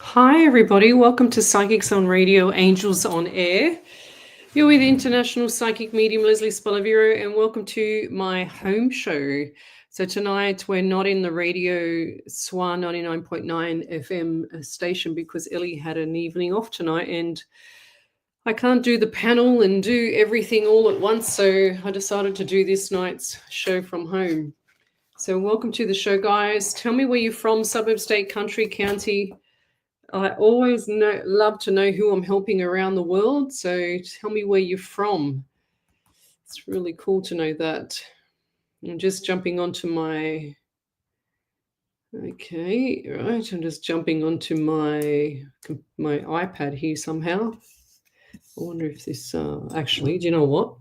Hi, everybody. Welcome to Psychics on Radio, Angels on Air. You're with International Psychic Medium Lesley Spaliviero, and welcome to my home show. So tonight we're not in the radio SWA 99.9 FM station because Ellie had an evening off tonight, and I can't do the panel and do everything all at once, so I decided to do this night's show from home. So welcome to the show, guys. Tell me where you're from, suburb, state, country, county. I always love to know who I'm helping around the world. So tell me where you're from. It's really cool to know that. I'm just jumping onto my... Okay, right. I'm just jumping onto my iPad here somehow. I wonder if this... actually, do you know what?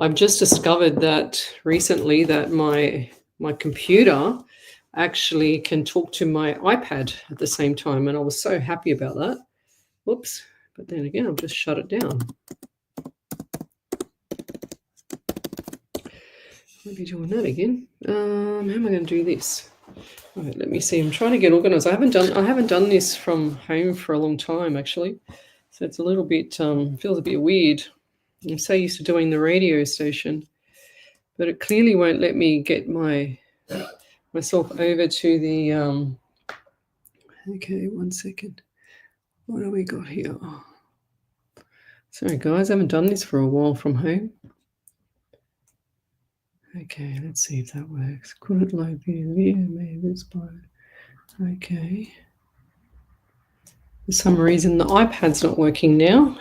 I've just discovered that recently that my computer actually can talk to my iPad at the same time, and I was so happy about that. Whoops. But then again, I'll just shut it down. I'll be doing that again. How am I going to do this? All right, let me see. I'm trying to get organized. I haven't done this from home for a long time, actually. So it's a little bit feels a bit weird. I'm so used to doing the radio station, but it clearly won't let me get myself over to the okay, 1 second. What do we got here? Sorry guys, I haven't done this for a while from home. Okay, let's see if that works. Couldn't load video, maybe it's by... Okay. For some reason the iPad's not working now.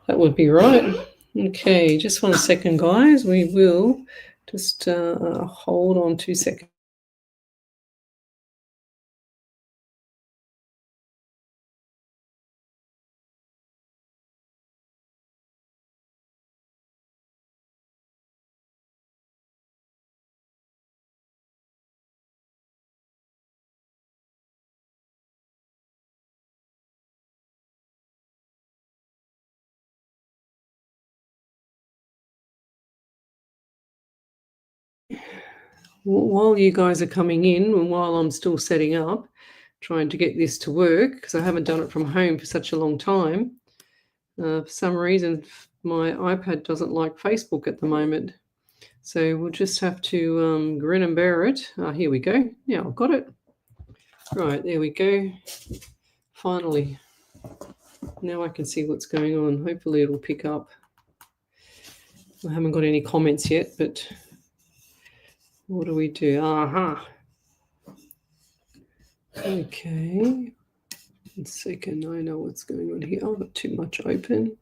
That would be right. Okay, just 1 second guys. We will just hold on 2 seconds. While you guys are coming in and while I'm still setting up, trying to get this to work, because I haven't done it from home for such a long time, for some reason my iPad doesn't like Facebook at the moment. So we'll just have to grin and bear it. Here we go. Yeah, I've got it. Right, there we go. Finally. Now I can see what's going on. Hopefully it'll pick up. I haven't got any comments yet, but what do we do? Aha. Okay. 1 second. I know what's going on here. I've got too much open.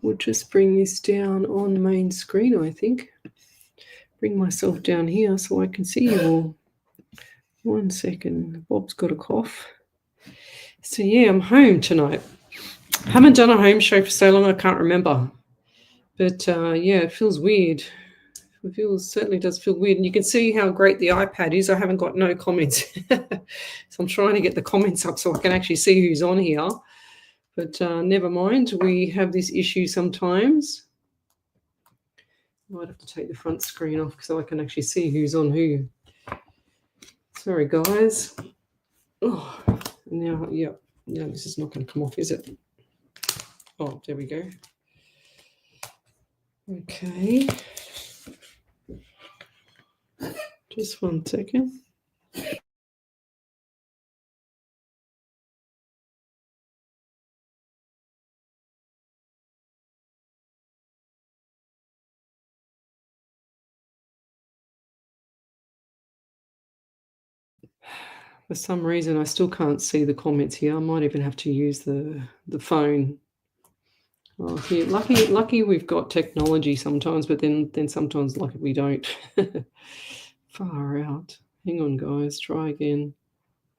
We'll just bring this down on main screen, I think. Bring myself down here so I can see you all. 1 second. Bob's got a cough. So yeah, I'm home tonight. Haven't done a home show for so long I can't remember. But yeah, it feels weird. It certainly does feel weird. And you can see how great the iPad is. I haven't got no comments. So I'm trying to get the comments up so I can actually see who's on here. But never mind. We have this issue sometimes. I might have to take the front screen off so I can actually see who's on who. Sorry, guys. Oh, now, yeah. No, this is not going to come off, is it? Oh, there we go. Okay. Just 1 second. For some reason, I still can't see the comments here. I might even have to use the phone. Oh, here, lucky we've got technology sometimes, but then sometimes lucky we don't. Far out. Hang on, guys. Try again.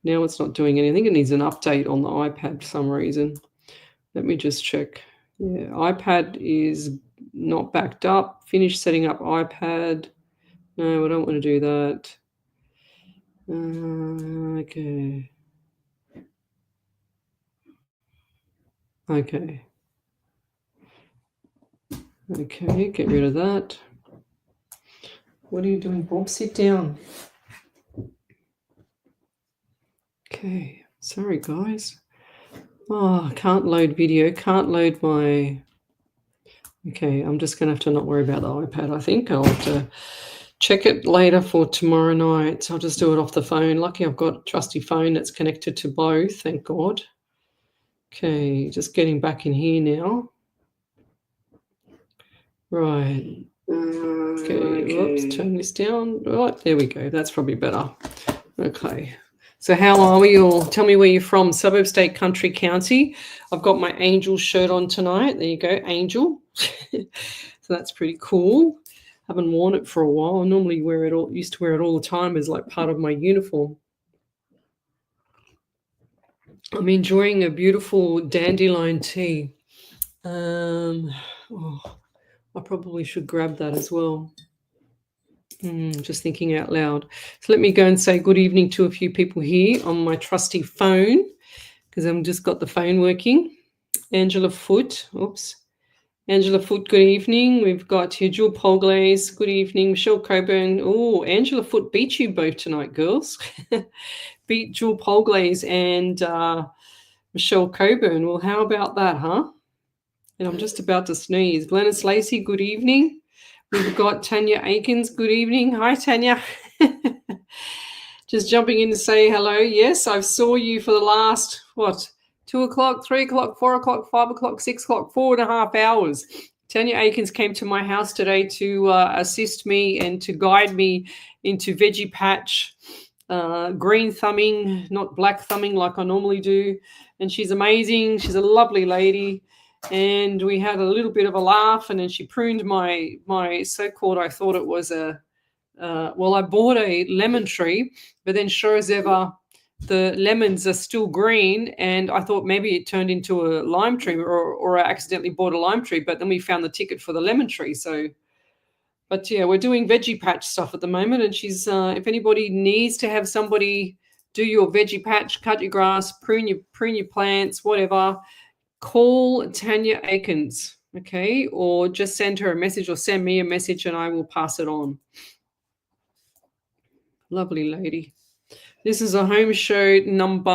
Now it's not doing anything. It needs an update on the iPad for some reason. Let me just check. Yeah, iPad is not backed up. Finish setting up iPad. No, I don't want to do that. Okay. Okay. Okay, get rid of that. What are you doing, Bob? Sit down. Okay, Sorry, guys. Oh, I can't load video. Can't load my... Okay, I'm just going to have to not worry about the iPad, I think. I'll have to check it later for tomorrow night. I'll just do it off the phone. Lucky I've got a trusty phone that's connected to both, thank God. Okay, just getting back in here now. Right. Okay, whoops, turn this down. Right, there we go. That's probably better. Okay. So how are we all? Tell me where you're from. Suburb, state, country, county. I've got my Angel shirt on tonight. There you go, Angel. So that's pretty cool. Haven't worn it for a while. I normally wear it all, used to wear it all the time as like part of my uniform. I'm enjoying a beautiful dandelion tea. I probably should grab that as well. Just thinking out loud. So let me go and say good evening to a few people here on my trusty phone, because I've just got the phone working. Angela Foote, Angela Foote, good evening. We've got here Jewel Polglaze, good evening. Michelle Coburn. Oh, Angela Foote beat you both tonight, girls. Beat Jewel Polglaze and Michelle Coburn. Well, how about that, huh? And I'm just about to sneeze. Glennis Lacey, good evening. We've got Tanya Aikens, good evening. Hi, Tanya. Just jumping in to say hello. Yes, I saw you for the last, 2 o'clock, 3 o'clock, 4 o'clock, 5 o'clock, 6 o'clock, 4.5 hours. Tanya Aikens came to my house today to assist me and to guide me into Veggie Patch, green thumbing, not black thumbing like I normally do. And she's amazing. She's a lovely lady. And we had a little bit of a laugh, and then she pruned my so-called, I thought it was I bought a lemon tree, but then sure as ever, the lemons are still green, and I thought maybe it turned into a lime tree, or I accidentally bought a lime tree, but then we found the ticket for the lemon tree. So, but yeah, we're doing Veggie Patch stuff at the moment, and she's, if anybody needs to have somebody do your Veggie Patch, cut your grass, prune your plants, whatever, call Tanya Aikens, okay? Or just send her a message or send me a message and I will pass it on. Lovely lady. This is a home show number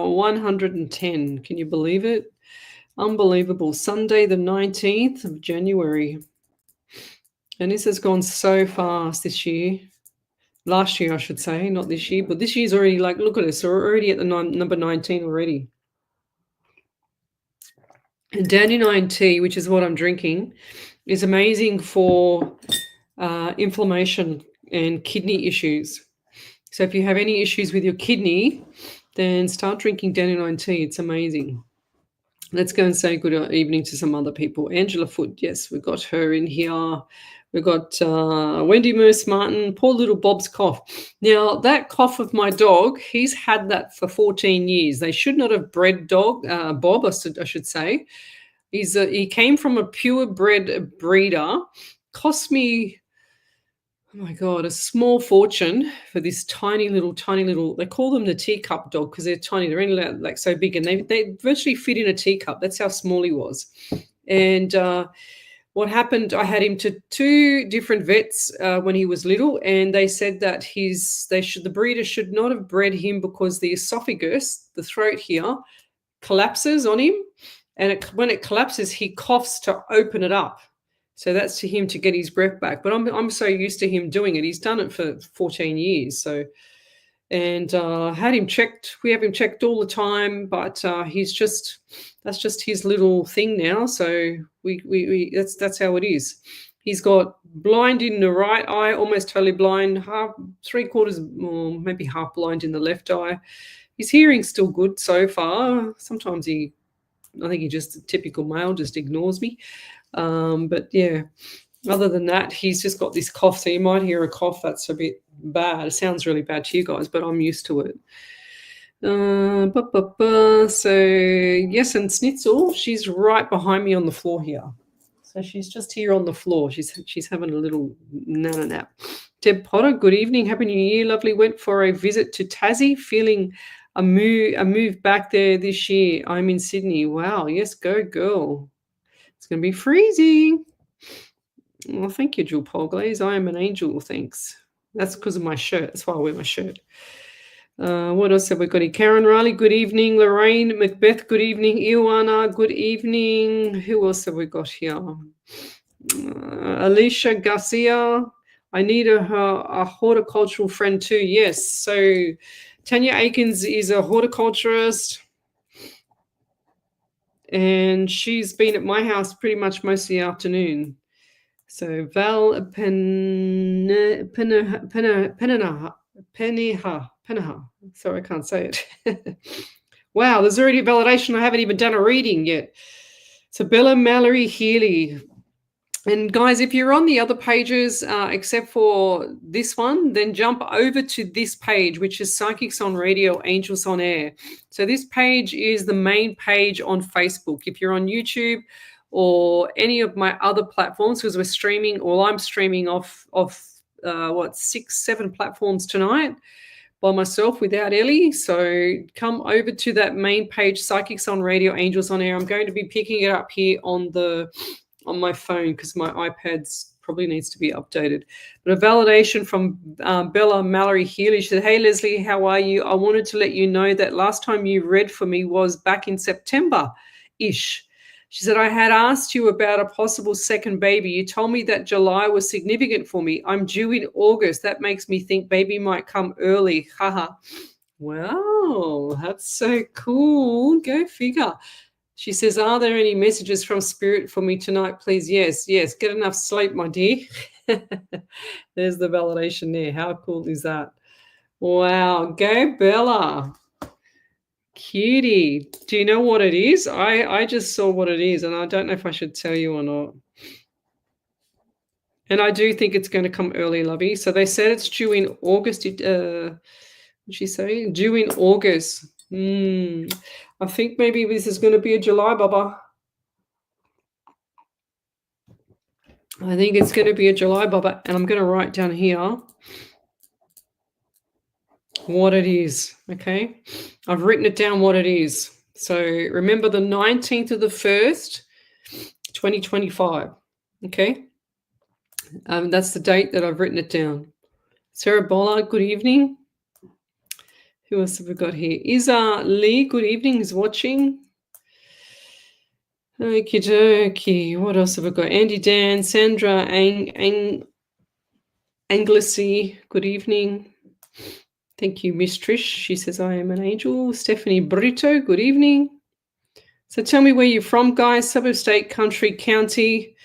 110. Can you believe it? Unbelievable. Sunday, the 19th of January. And this has gone so fast this year. Last year, I should say, not this year. But this year's already, like, look at us. So we're already at the number 19 already. And dandelion tea, which is what I'm drinking, is amazing for inflammation and kidney issues. So if you have any issues with your kidney, then start drinking dandelion tea. It's amazing. Let's go and say good evening to some other people. Angela Foote, yes, we've got her in here. We've got Wendy Merce Martin, poor little Bob's cough. Now, that cough of my dog, he's had that for 14 years. They should not have bred Bob, I should say. He came from a purebred breeder. Cost me, oh my God, a small fortune for this tiny little, they call them the teacup dog because they're tiny. They're only like so big, and they virtually fit in a teacup. That's how small he was. And what happened, I had him to 2 different vets when he was little, and they said that the breeder should not have bred him because the esophagus, the throat here, collapses on him. And when it collapses, he coughs to open it up. So that's to him to get his breath back. But I'm so used to him doing it. He's done it for 14 years. So, and had him checked. We have him checked all the time. But that's just his little thing now. So that's how it is. He's got blind in the right eye, almost totally blind, half, 3/4, or maybe half blind in the left eye. His hearing's still good so far. Sometimes I think he just, typical male, just ignores me. But yeah, other than that, he's just got this cough. So you might hear a cough that's a bit bad. It sounds really bad to you guys, but I'm used to it. So yes, and Snitzel, she's right behind me on the floor here. So she's just here on the floor. She's having a little nana nap. Deb Potter, good evening. Happy New Year. Lovely. Went for a visit to Tassie, feeling a move back there this year. I'm in Sydney. Wow. Yes, go girl. It's going to be freezing. Well, thank you, Jewel Polglaze. I am an angel, thanks. That's because of my shirt. That's why I wear my shirt. What else have we got here? Karen Riley, good evening. Lorraine Macbeth, good evening. Iwana, good evening. Who else have we got here? Alicia Garcia, I need a horticultural friend too. Yes, so Tanya Akins is a horticulturist, and she's been at my house pretty much most of the afternoon. So Val Penaha. Sorry, I can't say it. Wow, there's already a validation. I haven't even done a reading yet. So Bella Mallory Healy. And guys, if you're on the other pages, except for this one, then jump over to this page, which is Psychics on Radio, Angels on Air. So this page is the main page on Facebook. If you're on YouTube or any of my other platforms, because we're streaming, or I'm streaming off 6, 7 platforms tonight by myself without Ellie. So come over to that main page, Psychics on Radio, Angels on Air. I'm going to be picking it up here on my phone because my iPad's probably needs to be updated. But a validation from Bella Mallory Healy. She said, hey, Lesley, how are you? I wanted to let you know that last time you read for me was back in September-ish. She said, I had asked you about a possible second baby. You told me that July was significant for me. I'm due in August. That makes me think baby might come early. Haha. Wow, that's so cool. Go figure. She says, are there any messages from Spirit for me tonight, please? Yes. Get enough sleep, my dear. There's the validation there. How cool is that? Wow. Go, Bella. Cutie. Do you know what it is? I just saw what it is, and I don't know if I should tell you or not. And I do think it's going to come early, lovey. So they said it's due in August. What did she say? Due in August. I think maybe this is going to be a July, Baba. I think it's going to be a July, Baba. And I'm going to write down here what it is, okay? I've written it down what it is. So remember the 19th of the 1st, 2025, okay? That's the date that I've written it down. Sarah Bollard, good evening. Who else have we got here? Isa Lee, good evening, is watching. Okie dokie. What else have we got? Andy Dan, Sandra Anglesey, good evening. Thank you, Miss Trish. She says, I am an angel. Stephanie Brito, good evening. So tell me where you're from, guys. Suburb, state, country, county.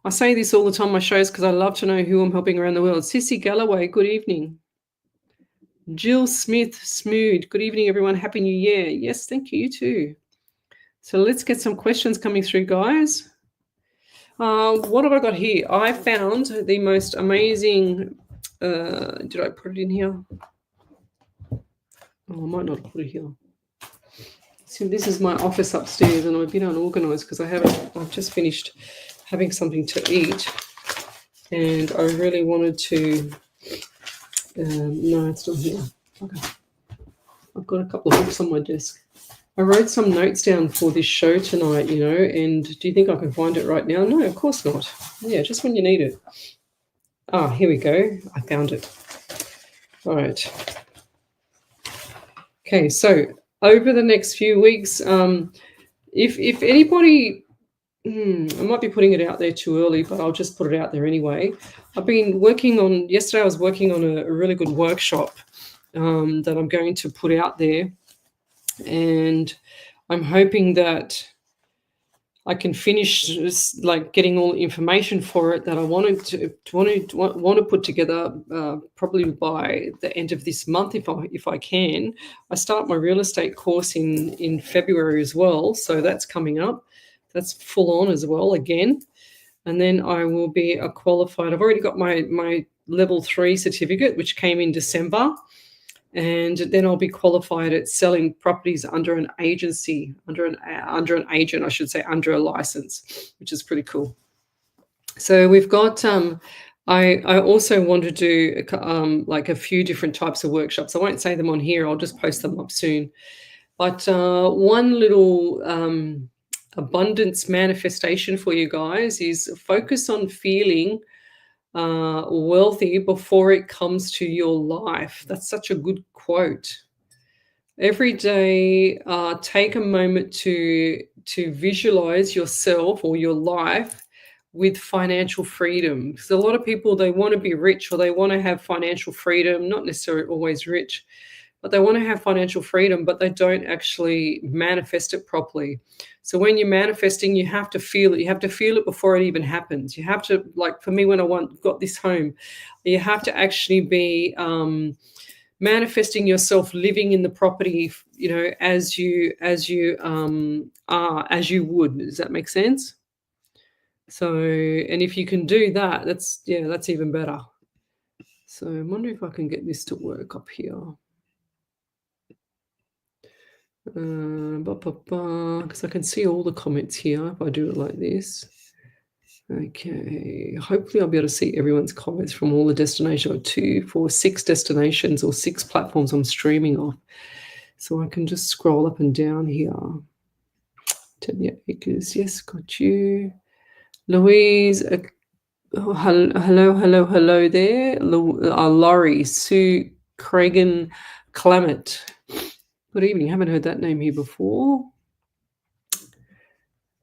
I say this all the time on my shows because I love to know who I'm helping around the world. Sissy Galloway, good evening. Jill Smith Smood, good evening, everyone. Happy New Year. Yes, thank you, you too. So let's get some questions coming through, guys. What have I got here? I found the most amazing, did I put it in here? Oh, I might not have put it here. So this is my office upstairs, and I'm a bit unorganized because I've just finished having something to eat, and I really wanted to, no, it's not here. Okay. I've got a couple of books on my desk. I wrote some notes down for this show tonight, you know, and do you think I can find it right now? No, of course not. Yeah, just when you need it. Ah, here we go. I found it. All right. Okay, so over the next few weeks, if anybody, I might be putting it out there too early, but I'll just put it out there anyway. I've been working on, yesterday I was working on a really good workshop that I'm going to put out there. And I'm hoping that I can finish like getting all the information for it that I want to put together probably by the end of this month if I can. I start my real estate course in February as well, so that's coming up. That's full on as well again. And then I will be a qualified. I've already got my level 3 certificate, which came in December. And then I'll be qualified at selling properties under an agency, under an agent, I should say, under a license, which is pretty cool. So we've got, I also want to do like a few different types of workshops. I won't say them on here. I'll just post them up soon. But one little abundance manifestation for you guys is focus on feeling wealthy before it comes to your life. That's such a good quote. Every day, take a moment to visualize yourself or your life with financial freedom. Because a lot of people, they want to be rich or they want to have financial freedom, not necessarily always rich, but they want to have financial freedom, but they don't actually manifest it properly. So when you're manifesting, you have to feel it. You have to feel it before it even happens. You have to, like for me, when got this home, you have to actually be manifesting yourself living in the property, as you would. Does that make sense? So, and if you can do that, that's even better. So I'm wondering if I can get this to work up here. Because I can see all the comments here if I do it like this. Okay, hopefully I'll be able to see everyone's comments from all the destinations, or 2, 4, 6 destinations or 6 platforms I'm streaming off. So I can just scroll up and down here. Tanya Akers, yes, got you. Louise, hello there. Laurie, Sue, Cragen, Clement. Good evening. Haven't heard that name here before.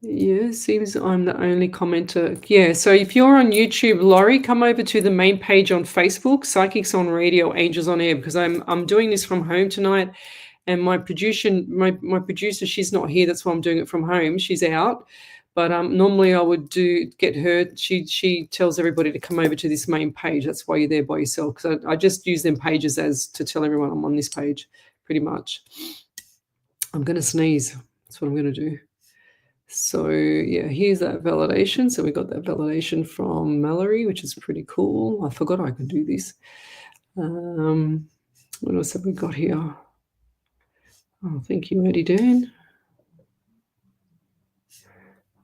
Yeah, seems I'm the only commenter. Yeah, so if you're on YouTube, Laurie, come over to the main page on Facebook, Psychics on Radio, Angels on Air, because I'm doing this from home tonight. And my producer, she's not here. That's why I'm doing it from home. She's out. But normally I would get her. She tells everybody to come over to this main page. That's why you're there by yourself. Because I just use them pages as to tell everyone I'm on this page, pretty much. I'm going to sneeze. That's what I'm going to do. So yeah, here's that validation. So we got that validation from Mallory, which is pretty cool. I forgot I could do this. What else have we got here? Oh, thank you, Eddie Dan.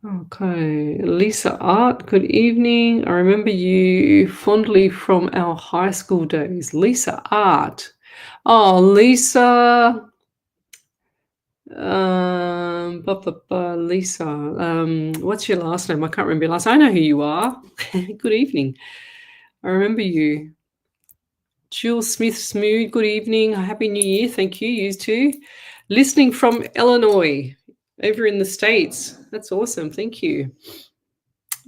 Okay, Lisa Art, good evening. I remember you fondly from our high school days. Lisa Art. Oh, Lisa. Lisa. What's your last name? I can't remember your last name. I know who you are. Good evening. I remember you. Jules Smith Smoot, good evening. Happy New Year. Thank you. You too. Listening from Illinois, over in the States. That's awesome. Thank you.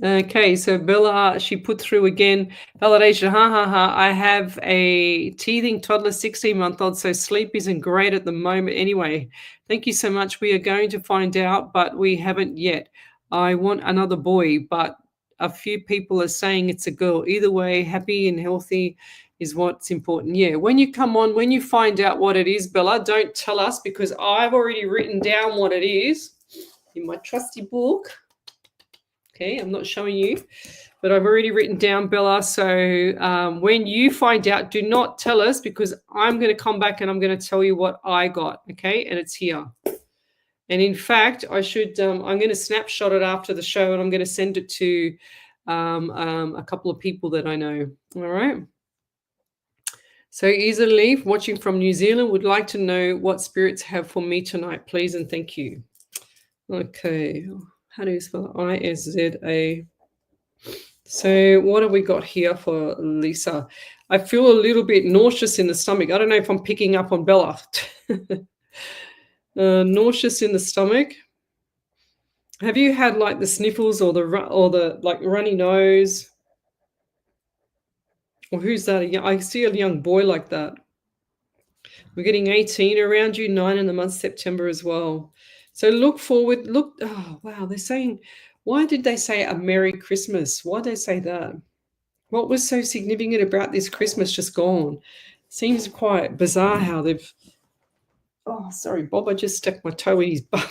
Okay, so Bella, she put through again, validation, I have a teething toddler, 16-month-old, so sleep isn't great at the moment anyway. Thank you so much. We are going to find out, but we haven't yet. I want another boy, but a few people are saying it's a girl. Either way, happy and healthy is what's important. Yeah, when you come on, when you find out what it is, Bella, don't tell us, because I've already written down what it is in my trusty book. Okay, I'm not showing you, but I've already written down, Bella. So when you find out, do not tell us, because I'm going to come back and I'm going to tell you what I got. Okay, and it's here. And in fact, I should. I'm going to snapshot it after the show, and I'm going to send it to a couple of people that I know. All right. So easily watching from New Zealand, would like to know what spirits have for me tonight, please, and thank you. Okay. How do you spell it? ISZA? So what have we got here for Lisa? I feel a little bit nauseous in the stomach. I don't know if I'm picking up on Bella. Nauseous in the stomach. Have you had like the sniffles or the like runny nose? Or who's that? I see a young boy like that. We're getting 18 around you, 9 in the month September as well. So look forward. Oh, wow. They're saying, why did they say a Merry Christmas? Why did they say that? What was so significant about this Christmas just gone? Seems quite bizarre how they've... Oh, sorry, Bob, I just stuck my toe in his butt.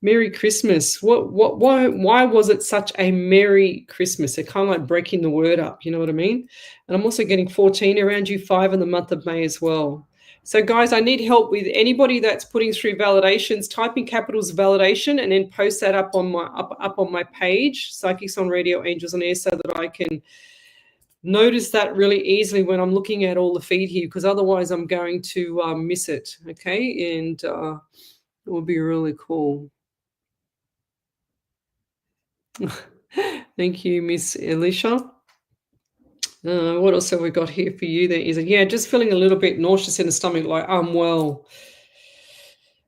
Merry Christmas. Why was it such a Merry Christmas? They're kind of like breaking the word up, you know what I mean? And I'm also getting 14 around you, 5 in the month of May as well. So guys, I need help with anybody that's putting through validations. Type in capitals validation and then post that up on my page, Psychics on Radio, Angels on Air, so that I can notice that really easily when I'm looking at all the feed here, because otherwise I'm going to miss it. Okay, and it will be really cool. Thank you, Miss Elisha. What else have we got here for you then? Is it, yeah, just feeling a little bit nauseous in the stomach, like unwell.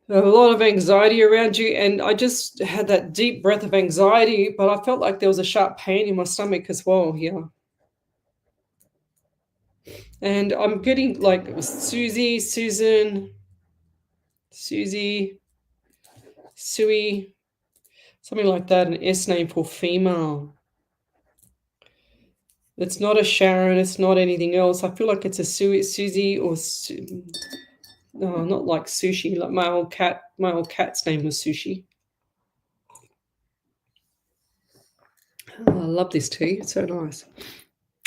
A lot of anxiety around you. And I just had that deep breath of anxiety, but I felt like there was a sharp pain in my stomach as well here. And I'm getting like Susie, Susan, Susie, Sui, something like that, an S name for female. It's not a Sharon, it's not anything else. I feel like it's a Susie or no, not like sushi. Like my old cat's name was Sushi. Oh, I love this tea. It's so nice.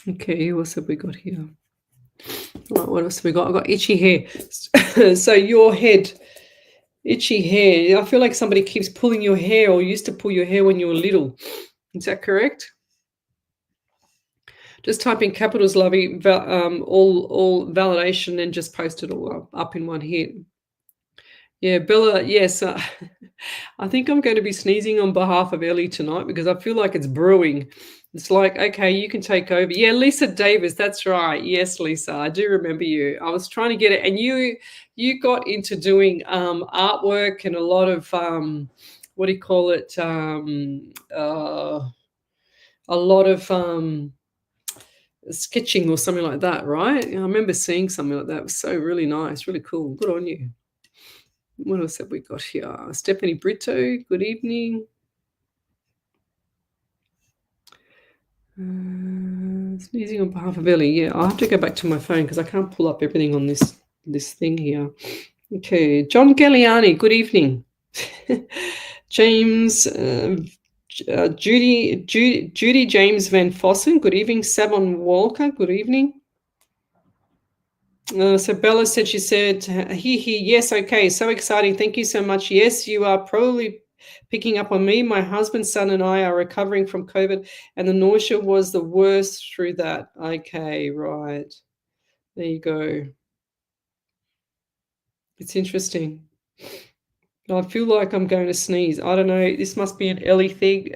Okay, what else have we got here? Right, what else have we got? I've got itchy hair. So your head, itchy hair. I feel like somebody keeps pulling your hair or used to pull your hair when you were little. Is that correct? Just type in capitals, Lovey, all validation, and just post it all up in one hit. Yeah, Bella, yes. I think I'm going to be sneezing on behalf of Ellie tonight because I feel like it's brewing. It's like, okay, you can take over. Yeah, Lisa Davis, that's right. Yes, Lisa, I do remember you. I was trying to get it, and you got into doing artwork and a lot of what do you call it? A lot of sketching or something like that, right? I remember seeing something like that. It was so really nice, really cool. Good on you. What else have we got here? Stephanie Brito, good evening. Sneezing on behalf of Ellie. Yeah, I'll have to go back to my phone because I can't pull up everything on this thing here. Okay, John Galliani, good evening. James, Judy James Van Fossen, good evening. Savon Walker, good evening. So Bella said, she said, yes, okay, so exciting. Thank you so much. Yes, you are probably picking up on me. My husband, son, and I are recovering from COVID, and the nausea was the worst through that. Okay, right. There you go. It's interesting. I feel like I'm going to sneeze. I don't know. This must be an Ellie thing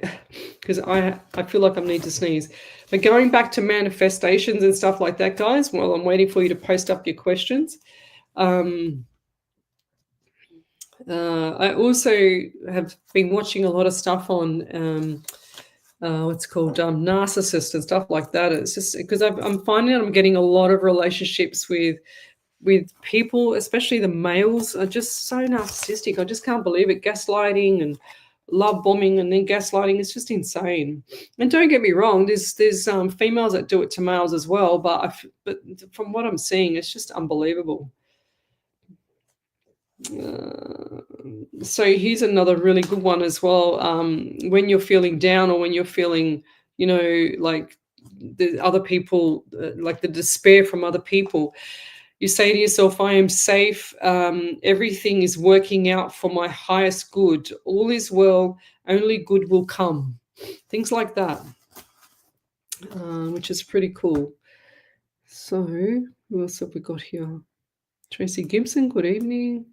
because I feel like I need to sneeze. But going back to manifestations and stuff like that, guys, while I'm waiting for you to post up your questions, I also have been watching a lot of stuff on what's called narcissist and stuff like that. It's just because I'm finding I'm getting a lot of relationships with people, especially the males, are just so narcissistic. I just can't believe it. Gaslighting and love bombing and then gaslighting. It's just insane. And don't get me wrong, there's females that do it to males as well, but from what I'm seeing, it's just unbelievable. So here's another really good one as well. When you're feeling down or when you're feeling, like the other people, like the despair from other people, you say to yourself, I am safe. Everything is working out for my highest good. All is well. Only good will come. Things like that, which is pretty cool. So who else have we got here? Tracy Gibson, good evening.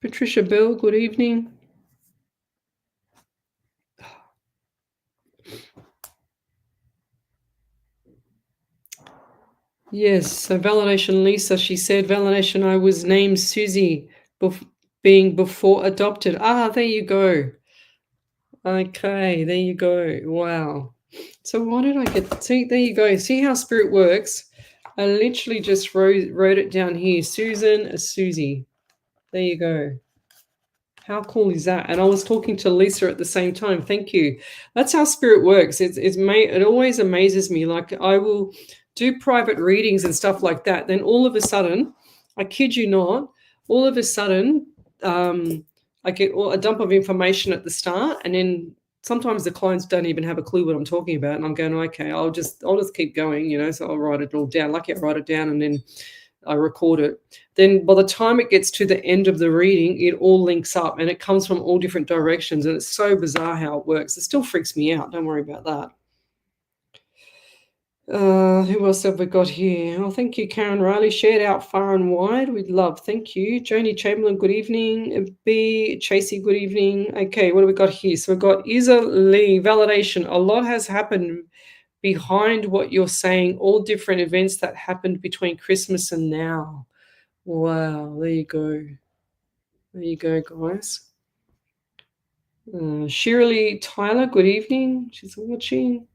Patricia Bell, good evening. Yes, so validation Lisa, she said, validation, I was named Susie being before adopted. There you go. Okay, there you go. Wow. So why did I get, see, there you go. See how spirit works? I literally just wrote it down here. Susan, Susie. There you go. How cool is that? And I was talking to Lisa at the same time. Thank you. That's how spirit works. It always amazes me. Like I will do private readings and stuff like that. Then all of a sudden, I kid you not, all of a sudden, I get a dump of information at the start, and then sometimes the clients don't even have a clue what I'm talking about. And I'm going, okay, I'll just keep going, so I'll write it all down. Lucky I write it down and then I record it. Then by the time it gets to the end of the reading, it all links up and it comes from all different directions. And it's so bizarre how it works. It still freaks me out. Don't worry about that. Who else have we got here? Oh, thank you, Karen Riley. Shared out far and wide. We'd love. Thank you. Joni Chamberlain, good evening. B. Chasey, good evening. Okay, what do we got here? So we've got Isa Lee, validation. A lot has happened behind what you're saying, all different events that happened between Christmas and now. Wow, there you go. There you go, guys. Shirley Tyler, good evening. She's watching.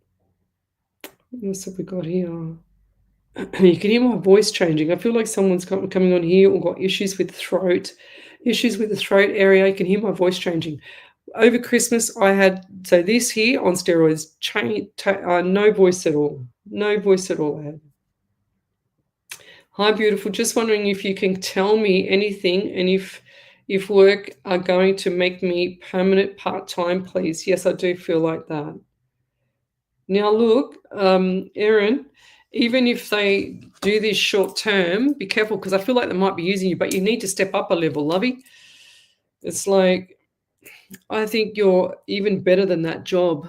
What else have we got here? You can hear my voice changing. I feel like someone's coming on here or got issues with the throat. Issues with the throat area. You can hear my voice changing. Over Christmas, I had, so this here on steroids, no voice at all. No voice at all I had. Hi, beautiful. Just wondering if you can tell me anything and if work are going to make me permanent part-time, please. Yes, I do feel like that. Now, look, Erin, even if they do this short term, be careful because I feel like they might be using you, but you need to step up a level, lovey. It's like, I think you're even better than that job.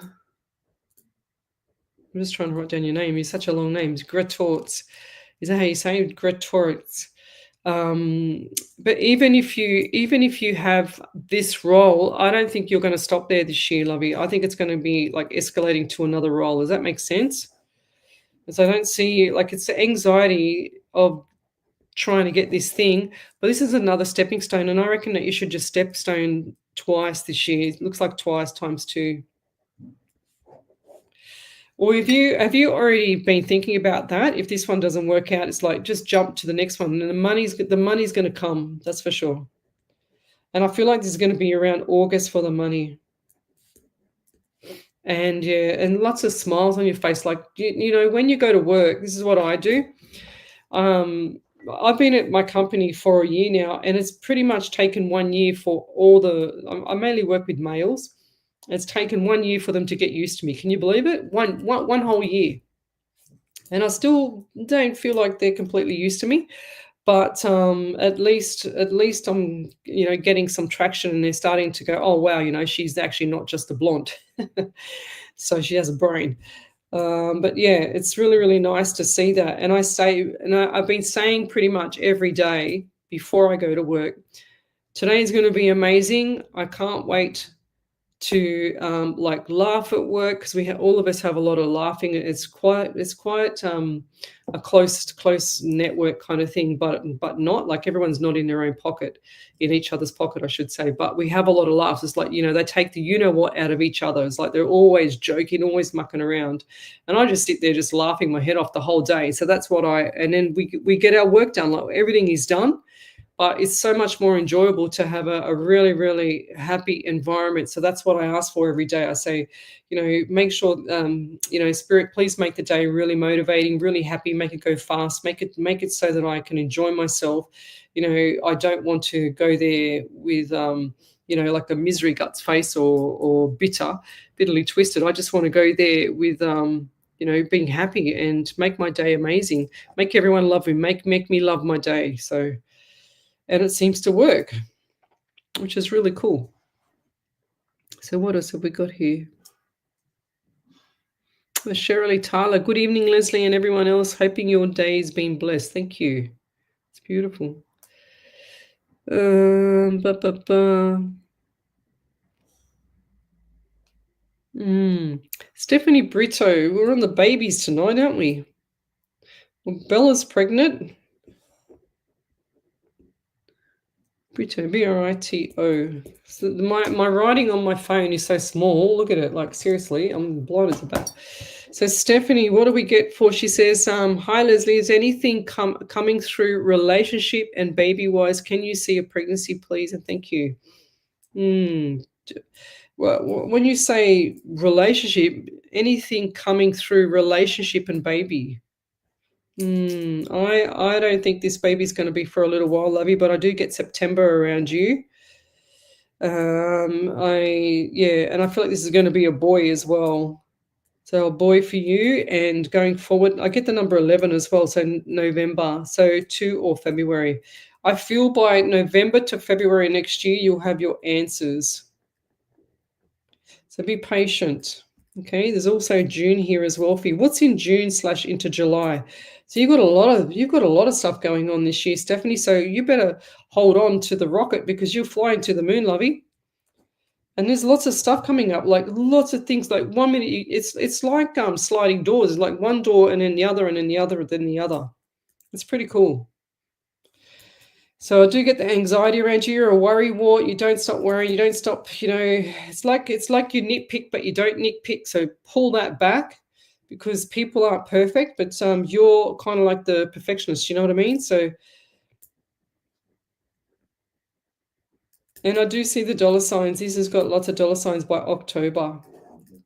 I'm just trying to write down your name. It's such a long name. It's Gretorts. Is that how you say it? Gretorts. But even if you have this role, I don't think you're going to stop there this year, lovey. I think it's going to be like escalating to another role. Does that make sense? Because I don't see, like, it's the anxiety of trying to get this thing, but this is another stepping stone, and I reckon that you should just step stone twice this year. It looks like twice times 2. Or have you already been thinking about that? If this one doesn't work out, it's like just jump to the next one, and the money's going to come. That's for sure. And I feel like this is going to be around August for the money. And yeah, and lots of smiles on your face. Like you know, when you go to work, this is what I do. I've been at my company for a year now, and it's pretty much taken 1 year for I mainly work with males. It's taken 1 year for them to get used to me. Can you believe it? One whole year. And I still don't feel like they're completely used to me. But at least I'm, getting some traction, and they're starting to go, oh, wow, she's actually not just a blonde. So she has a brain. But yeah, it's really, really nice to see that. And I've been saying pretty much every day before I go to work, today is going to be amazing. I can't wait to laugh at work, because all of us have a lot of laughing. It's quite a close network kind of thing, but not like everyone's not in their own pocket, in each other's pocket, I should say. But we have a lot of laughs. It's like, they take the what out of each other. It's like they're always joking, always mucking around, and I just sit there just laughing my head off the whole day. So that's what and then we get our work done. Like, everything is done. But it's so much more enjoyable to have a really, really happy environment. So that's what I ask for every day. I say, make sure, Spirit, please make the day really motivating, really happy, make it go fast, make it so that I can enjoy myself. I don't want to go there with, like a misery guts face or bitterly twisted. I just want to go there with, being happy and make my day amazing, make everyone love me, make me love my day. So, and it seems to work, which is really cool. So what else have we got here? Shirley Tyler, good evening, Leslie, and everyone else. Hoping your day's been blessed. Thank you. It's beautiful. Stephanie Brito, we're on the babies tonight, aren't we? Well, Bella's pregnant. Brito, Brito. So my writing on my phone is so small. Look at it. Like, seriously, I'm blind as a bat. So Stephanie, what do we get for? She says, hi, Leslie. Is anything coming through relationship and baby-wise? Can you see a pregnancy, please? And thank you. Well, when you say relationship, anything coming through relationship and baby? I don't think this baby's going to be for a little while, lovey, but I do get September around you. And I feel like this is going to be a boy as well. So a boy for you, and going forward, I get the number 11 as well, so November, so 2 or February. I feel by November to February next year, you'll have your answers. So be patient. Okay, there's also June here as well for you. What's in June / into July? So you've got a lot of stuff going on this year, Stephanie. So you better hold on to the rocket, because you're flying to the moon, lovey. And there's lots of stuff coming up, like lots of things. Like 1 minute, it's like sliding doors. It's like one door and then the other and then the other and then the other. It's pretty cool. So I do get the anxiety around you. You're a worry wart. You don't stop worrying. You don't stop. It's like you nitpick, but you don't nitpick. So pull that back, because people aren't perfect, but you're kind of like the perfectionist. You know what I mean? So, and I do see the dollar signs. This has got lots of dollar signs by October.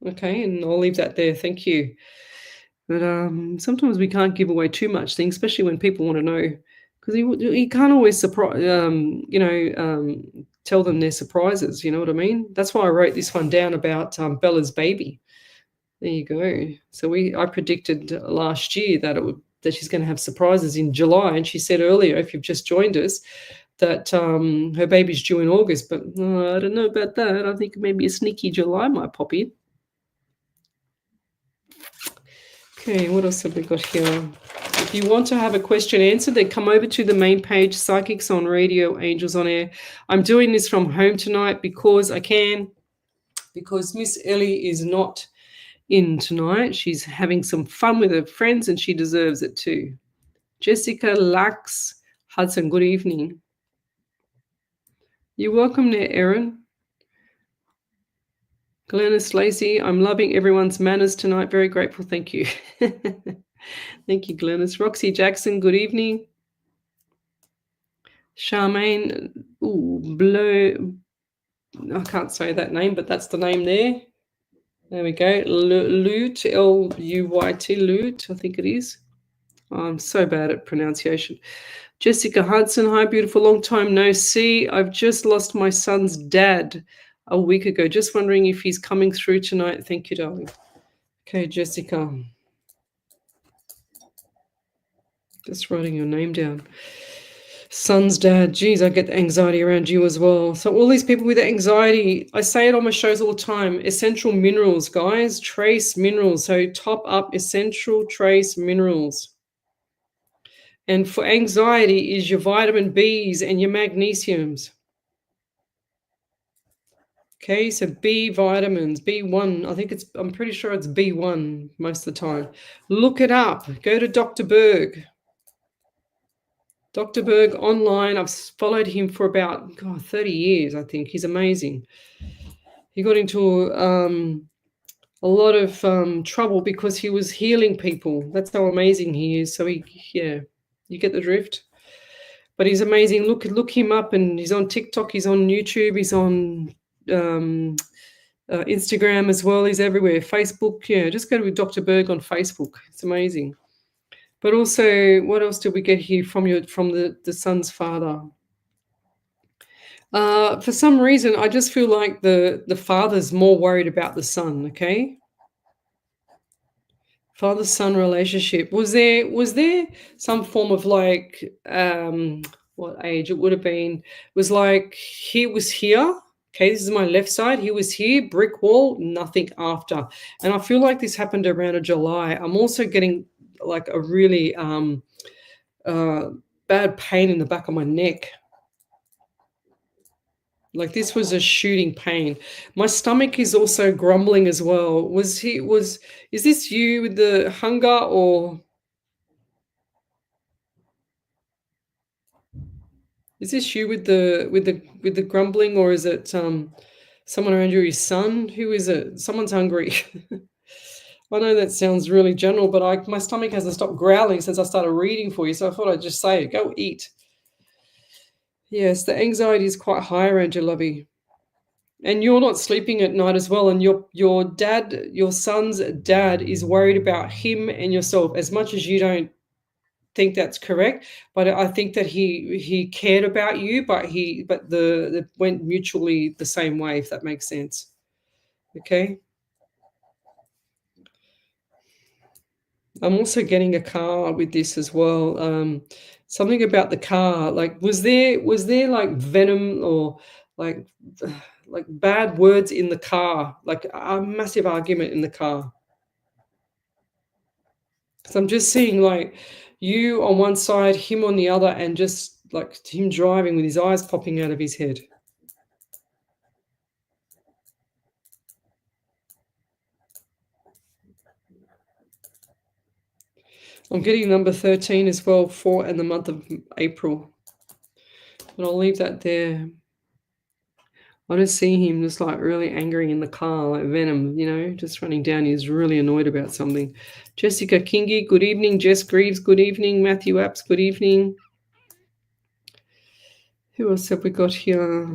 Okay, and I'll leave that there. Thank you. But sometimes we can't give away too much things, especially when people want to know, because you can't always tell them their surprises. You know what I mean? That's why I wrote this one down about Bella's baby. There you go. So I predicted last year that she's going to have surprises in July, and she said earlier, if you've just joined us, that her baby's due in August. But I don't know about that. I think maybe a sneaky July might pop in. Okay, what else have we got here? If you want to have a question answered, then come over to the main page, Psychics on Radio, Angels on Air. I'm doing this from home tonight because I can, because Miss Ellie is not in tonight. She's having some fun with her friends and she deserves it too. Jessica Lax Hudson, good evening. You're welcome there, Erin. Glennis Lacey, I'm loving everyone's manners tonight. Very grateful. Thank you. Thank you, Glennis. Roxy Jackson, good evening. Charmaine, I can't say that name, but that's the name there. There we go. Lute, L-U-Y-T, Lute, I think it is. I'm so bad at pronunciation. Jessica Hudson, hi, beautiful. Long time no see. I've just lost my son's dad a week ago. Just wondering if he's coming through tonight. Thank you, darling. Okay, Jessica. Just writing your name down. Son's dad. Geez, I get anxiety around you as well. So all these people with anxiety, I say it on my shows all the time. Essential minerals, guys. Trace minerals. So top up essential trace minerals. And for anxiety is your vitamin Bs and your magnesiums. Okay, so B vitamins, B1. I'm pretty sure it's B1 most of the time. Look it up. Go to Dr. Berg. Dr. Berg online. I've followed him for about 30 years, I think. He's amazing. He got into a lot of trouble because he was healing people. That's how amazing he is. So you get the drift. But he's amazing. Look him up, and he's on TikTok, he's on YouTube, he's on Instagram as well. He's everywhere. Facebook, just go to Dr. Berg on Facebook. It's amazing. But also, what else did we get here from the son's father? For some reason, I just feel like the father's more worried about the son. Okay. Father-son relationship. Was there some form of like what age it would have been? It was like he was here. Okay, this is my left side. He was here, brick wall, nothing after. And I feel like this happened around July. I'm also getting like a really bad pain in the back of my neck. Like this was a shooting pain. My stomach is also grumbling as well. Is this you with the hunger, or is this you with the grumbling, or is it someone around you, your son? Who is it? Someone's hungry. I know that sounds really general, but my stomach hasn't stopped growling since I started reading for you, so I thought I'd just say it. Go eat. Yes, the anxiety is quite high around you, lovey. And you're not sleeping at night as well. And your son's dad is worried about him and yourself, as much as you don't think that's correct. But I think that he cared about you, but the went mutually the same way, if that makes sense. Okay. I'm also getting a car with this as well. Something about the car, like was there like venom or like bad words in the car, like a massive argument in the car? Because I'm just seeing like you on one side, him on the other, and just like him driving with his eyes popping out of his head. I'm getting number 13 as well, 4 in the month of April. But I'll leave that there. I just see him just like really angry in the car, like Venom, just running down. He's really annoyed about something. Jessica Kingy, good evening. Jess Greaves, good evening. Matthew Apps, good evening. Who else have we got here?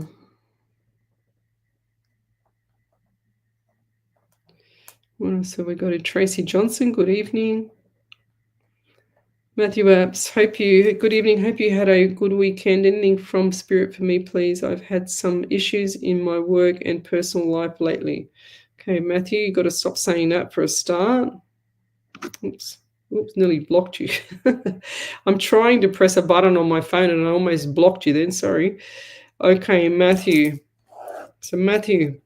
What else have we got? Tracy Johnson, good evening. Matthew Apps, good evening. Hope you had a good weekend. Anything from Spirit for me, please? I've had some issues in my work and personal life lately. Okay, Matthew, you got to stop saying that for a start. Oops, nearly blocked you. I'm trying to press a button on my phone and I almost blocked you then, sorry. Okay, Matthew. So Matthew,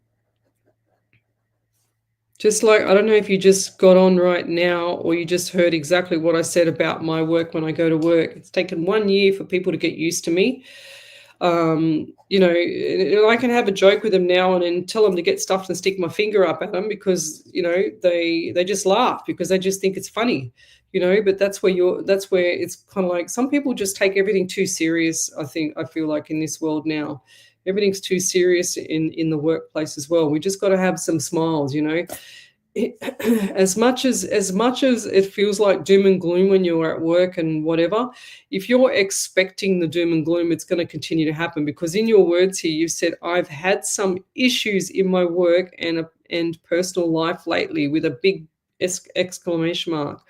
just like, I don't know if you just got on right now or you just heard exactly what I said about my work when I go to work. It's taken 1 year for people to get used to me. I can have a joke with them now and then tell them to get stuffed and stick my finger up at them because, they just laugh because they just think it's funny, but that's where it's kind of like some people just take everything too serious. I feel like in this world now, everything's too serious in the workplace as well. We just got to have some smiles, as much as it feels like doom and gloom when you're at work and whatever, if you're expecting the doom and gloom, it's going to continue to happen because in your words here, you've said, I've had some issues in my work and personal life lately with a big exclamation mark.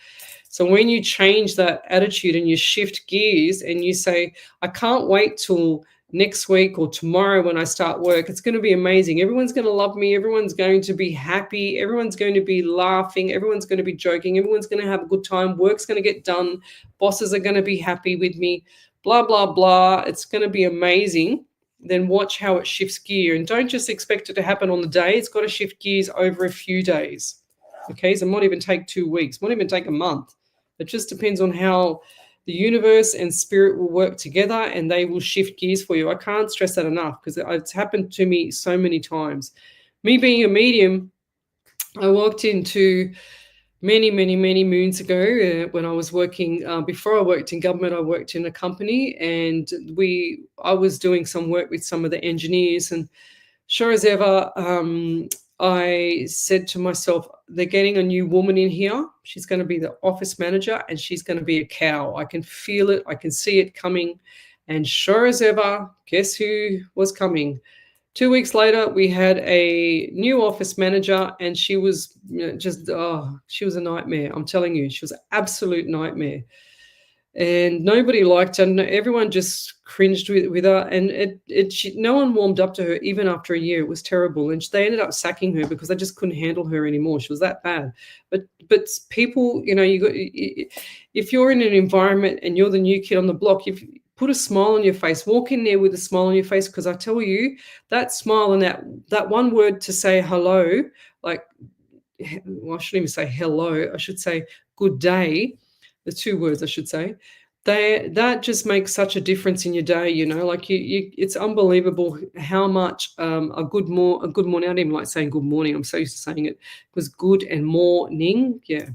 So when you change that attitude and you shift gears and you say, I can't wait till next week or tomorrow when I start work, it's going to be amazing. Everyone's going to love me. Everyone's going to be happy. Everyone's going to be laughing. Everyone's going to be joking. Everyone's going to have a good time. Work's going to get done. Bosses are going to be happy with me. Blah, blah, blah. It's going to be amazing. Then watch how it shifts gear. And don't just expect it to happen on the day. It's got to shift gears over a few days. Okay, so it might even take 2 weeks. Might even take a month. It just depends on how the universe and spirit will work together and they will shift gears for you. I can't stress that enough because it's happened to me so many times. Me being a medium, I walked into many, many, many moons ago when I was working, before I worked in government, I worked in a company and I was doing some work with some of the engineers and sure as ever, I said to myself, they're getting a new woman in here. She's going to be the office manager and she's going to be a cow. I can feel it. I can see it coming. And sure as ever, guess who was coming? 2 weeks later, we had a new office manager and she was she was a nightmare. I'm telling you, she was an absolute nightmare. And nobody liked her. Everyone just cringed with her, and no one warmed up to her even after a year. It was terrible, and they ended up sacking her because they just couldn't handle her anymore. She was that bad. But people, if you're in an environment and you're the new kid on the block, if put a smile on your face, walk in there with a smile on your face, because I tell you, that smile and that one word to say hello, like, well, I shouldn't even say hello. I should say good day. The 2 words I should say, that just makes such a difference in your day. Like it's unbelievable how much a good morning. I don't even like saying good morning. I'm so used to saying it was good and morning. Yeah.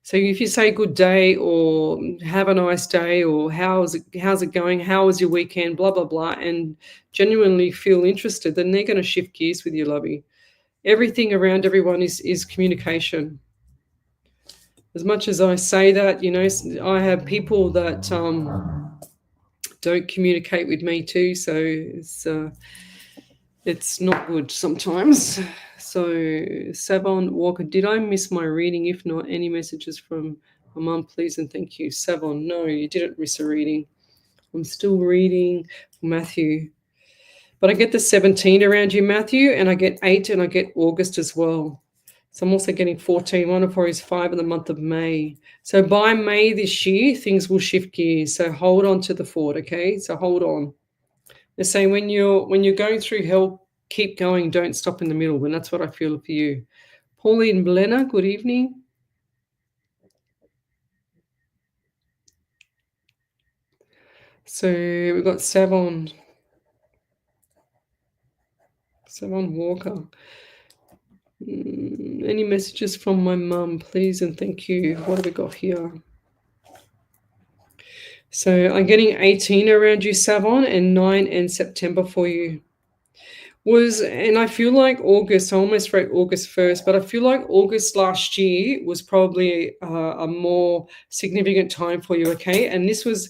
So if you say good day or have a nice day or how's it going? How was your weekend? Blah blah blah, and genuinely feel interested, then they're going to shift gears with you, lovey. Everything around everyone is communication. As much as I say that, I have people that don't communicate with me too, so it's not good sometimes. So, Savon Walker, did I miss my reading? If not, any messages from my mum, please and thank you. Savon, no, you didn't miss a reading. I'm still reading Matthew. But I get the 17 around you, Matthew, and I get 8 and I get August as well. So I'm also getting 14. One of her is 5 in the month of May. So by May this year, things will shift gears. So hold on to the fort, okay? So hold on. They're saying when you're going through hell, keep going. Don't stop in the middle. And that's what I feel for you. Pauline Blenner, good evening. So we've got Savon Walker. Any messages from my mum, please and thank you. What have we got here? So I'm getting 18 around you, Savon, and 9 in September for you. And I feel like August, I almost wrote August first, but I feel like August last year was probably a more significant time for you, okay? And this was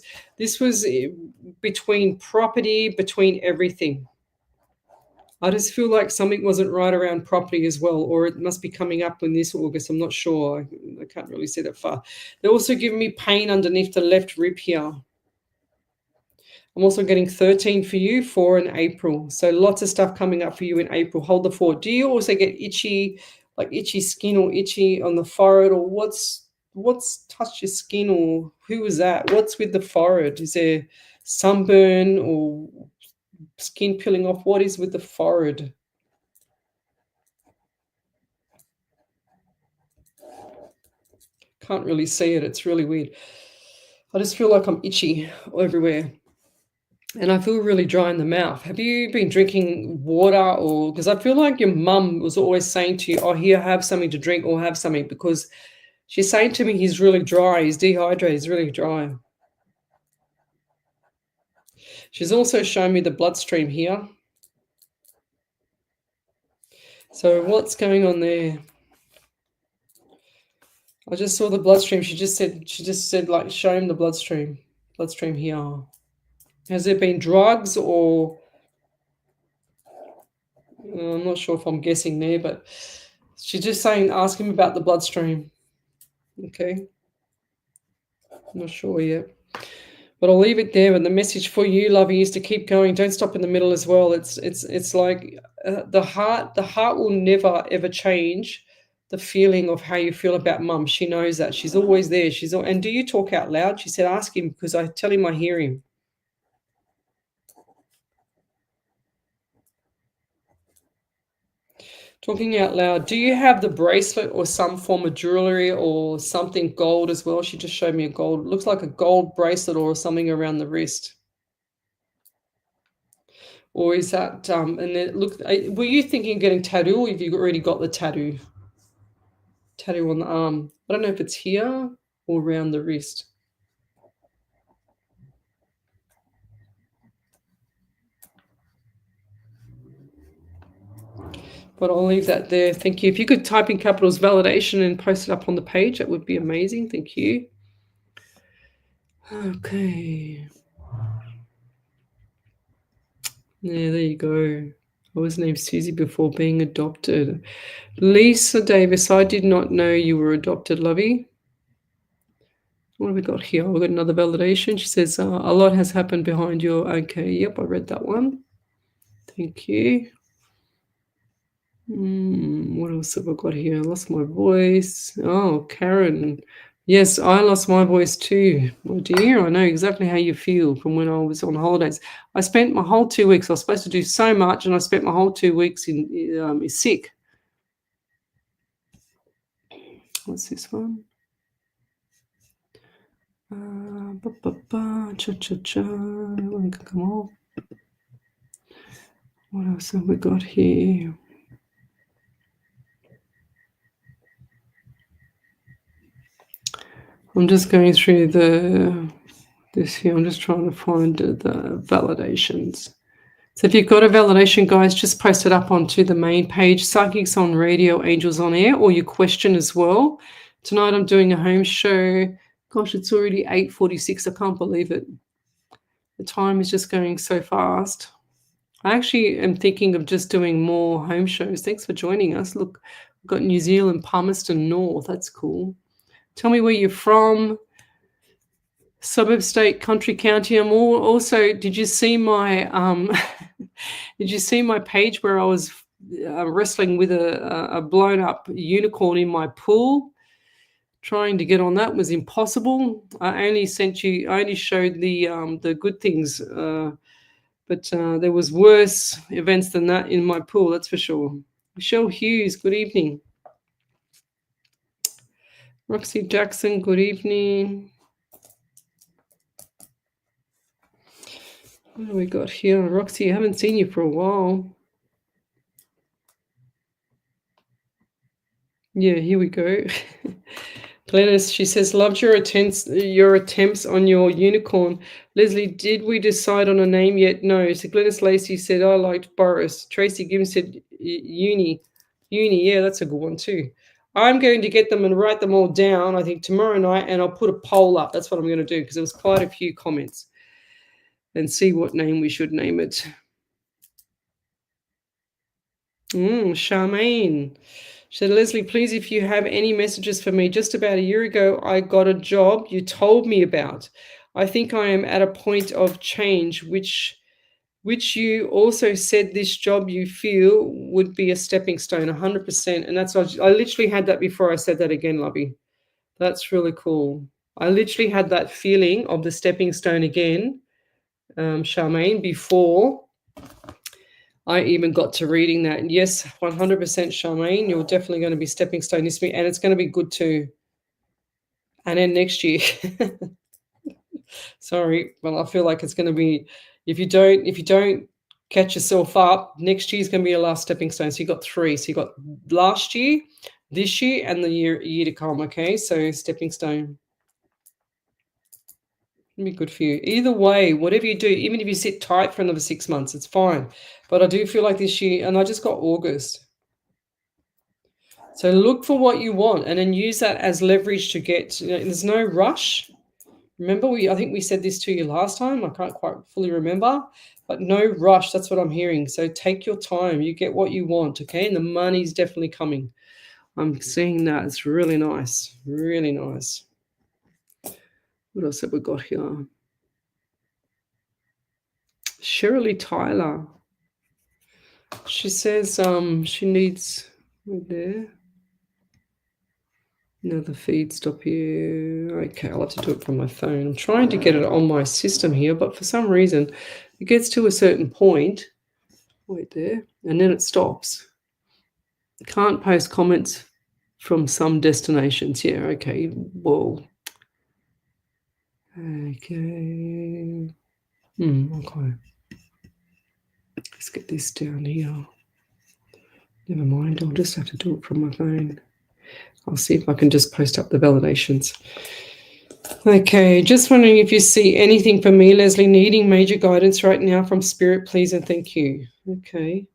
between property, between everything. I just feel like something wasn't right around property as well, or it must be coming up in this August. I'm not sure. I can't really see that far. They're also giving me pain underneath the left rib here. I'm also getting 13 for you, 4 in April. So lots of stuff coming up for you in April. Hold the 4. Do you also get itchy, like itchy skin or itchy on the forehead, or what's touched your skin, or who was that? What's with the forehead? Is there sunburn or skin peeling off? What is with the forehead? Can't really see it. It's really weird. I just feel like I'm itchy everywhere. And I feel really dry in the mouth. Have you been drinking water, or because I feel like your mum was always saying to you, oh, here, have something to drink or have something, because she's saying to me he's really dry, he's dehydrated, he's really dry. She's also shown me the bloodstream here. So what's going on there? I just saw the bloodstream. She just said like, show him the bloodstream here. Has there been drugs or I'm not sure if I'm guessing there, but she's just saying, ask him about the bloodstream. Okay. I'm not sure yet. But I'll leave it there. And the message for you, lovey, is to keep going. Don't stop in the middle as well. It's like the heart will never ever change the feeling of how you feel about mum. She knows that. She's always there. And do you talk out loud? She said, ask him, because I tell him I hear him. Talking out loud. Do you have the bracelet or some form of jewelry or something gold as well? She just showed me a gold. It looks like a gold bracelet or something around the wrist. Or is that and then look? Were you thinking of getting tattoo, or have you already got the tattoo? Tattoo on the arm. I don't know if it's here or around the wrist. But I'll leave that there. Thank you. If you could type in capitals validation and post it up on the page, that would be amazing. Thank you. Okay. Yeah, there you go. I was named Susie before being adopted. Lisa Davis, I did not know you were adopted, lovey. What have we got here? We've got another validation. She says, a lot has happened behind your... Okay, yep, I read that one. Thank you. What else have I got here? I lost my voice. Oh, Karen. Yes, I lost my voice too. Oh dear, I know exactly how you feel from when I was on holidays. I spent my whole 2 weeks, I was supposed to do so much, and I spent my whole 2 weeks sick. What's this one? Cha-cha-cha. That one can come off. What else have we got here? I'm just going through this here. I'm just trying to find the validations. So if you've got a validation, guys, just post it up onto the main page, Psychics on Radio, Angels on Air, or your question as well. Tonight I'm doing a home show. Gosh, it's already 8:46. I can't believe it. The time is just going so fast. I actually am thinking of just doing more home shows. Thanks for joining us. Look, we've got New Zealand, Palmerston North. That's cool. Tell me where you're from. Suburb, state, country, county. I'm also. Did you see my Did you see my page where I was wrestling with a blown up unicorn in my pool? Trying to get on that was impossible. I only showed the good things, but there was worse events than that in my pool. That's for sure. Michelle Hughes, good evening. Roxy Jackson, good evening. What do we got here? Roxy, I haven't seen you for a while. Yeah, here we go. Glennis, she says, loved your attempts on your unicorn. Leslie, did we decide on a name yet? No. So Glennis Lacey said, I liked Boris. Tracy Gibbs said, Uni. Yeah, that's a good one too. I'm going to get them and write them all down, I think, tomorrow night, and I'll put a poll up. That's what I'm going to do, because there was quite a few comments, and see what name we should name it. Charmaine. She said, Leslie, please, if you have any messages for me. Just about a year ago, I got a job you told me about. I think I am at a point of change, which you also said this job you feel would be a stepping stone, 100%. And that's, I literally had that before I said that again, Lovey. That's really cool. I literally had that feeling of the stepping stone again, Charmaine, before I even got to reading that. And yes, 100% Charmaine, you're definitely going to be stepping stone this week, and it's going to be good too. And then next year, sorry, well, I feel like it's going to be, if you don't catch yourself up, next year's going to be your last stepping stone. So you got 3. So you got last year, this year, and the year to come. Okay, so stepping stone. It'll be good for you. Either way, whatever you do, even if you sit tight for another 6 months, it's fine. But I do feel like this year, and I just got August. So look for what you want and then use that as leverage to get, there's no rush. Remember, I think we said this to you last time. I can't quite fully remember, but no rush. That's what I'm hearing. So take your time. You get what you want, okay? And the money's definitely coming. I'm seeing that. It's really nice. Really nice. What else have we got here? Shirley Tyler. She says she needs, right there. Another feed stop here. Okay, I'll have to do it from my phone. I'm trying to get it on my system here, but for some reason it gets to a certain point. Wait there. And then it stops. Can't post comments from some destinations. Yeah, okay. Whoa. Okay. Okay. Let's get this down here. Never mind, I'll just have to do it from my phone. I'll see if I can just post up the validations. Okay, just wondering if you see anything for me, Leslie, needing major guidance right now from Spirit, please and thank you. Okay,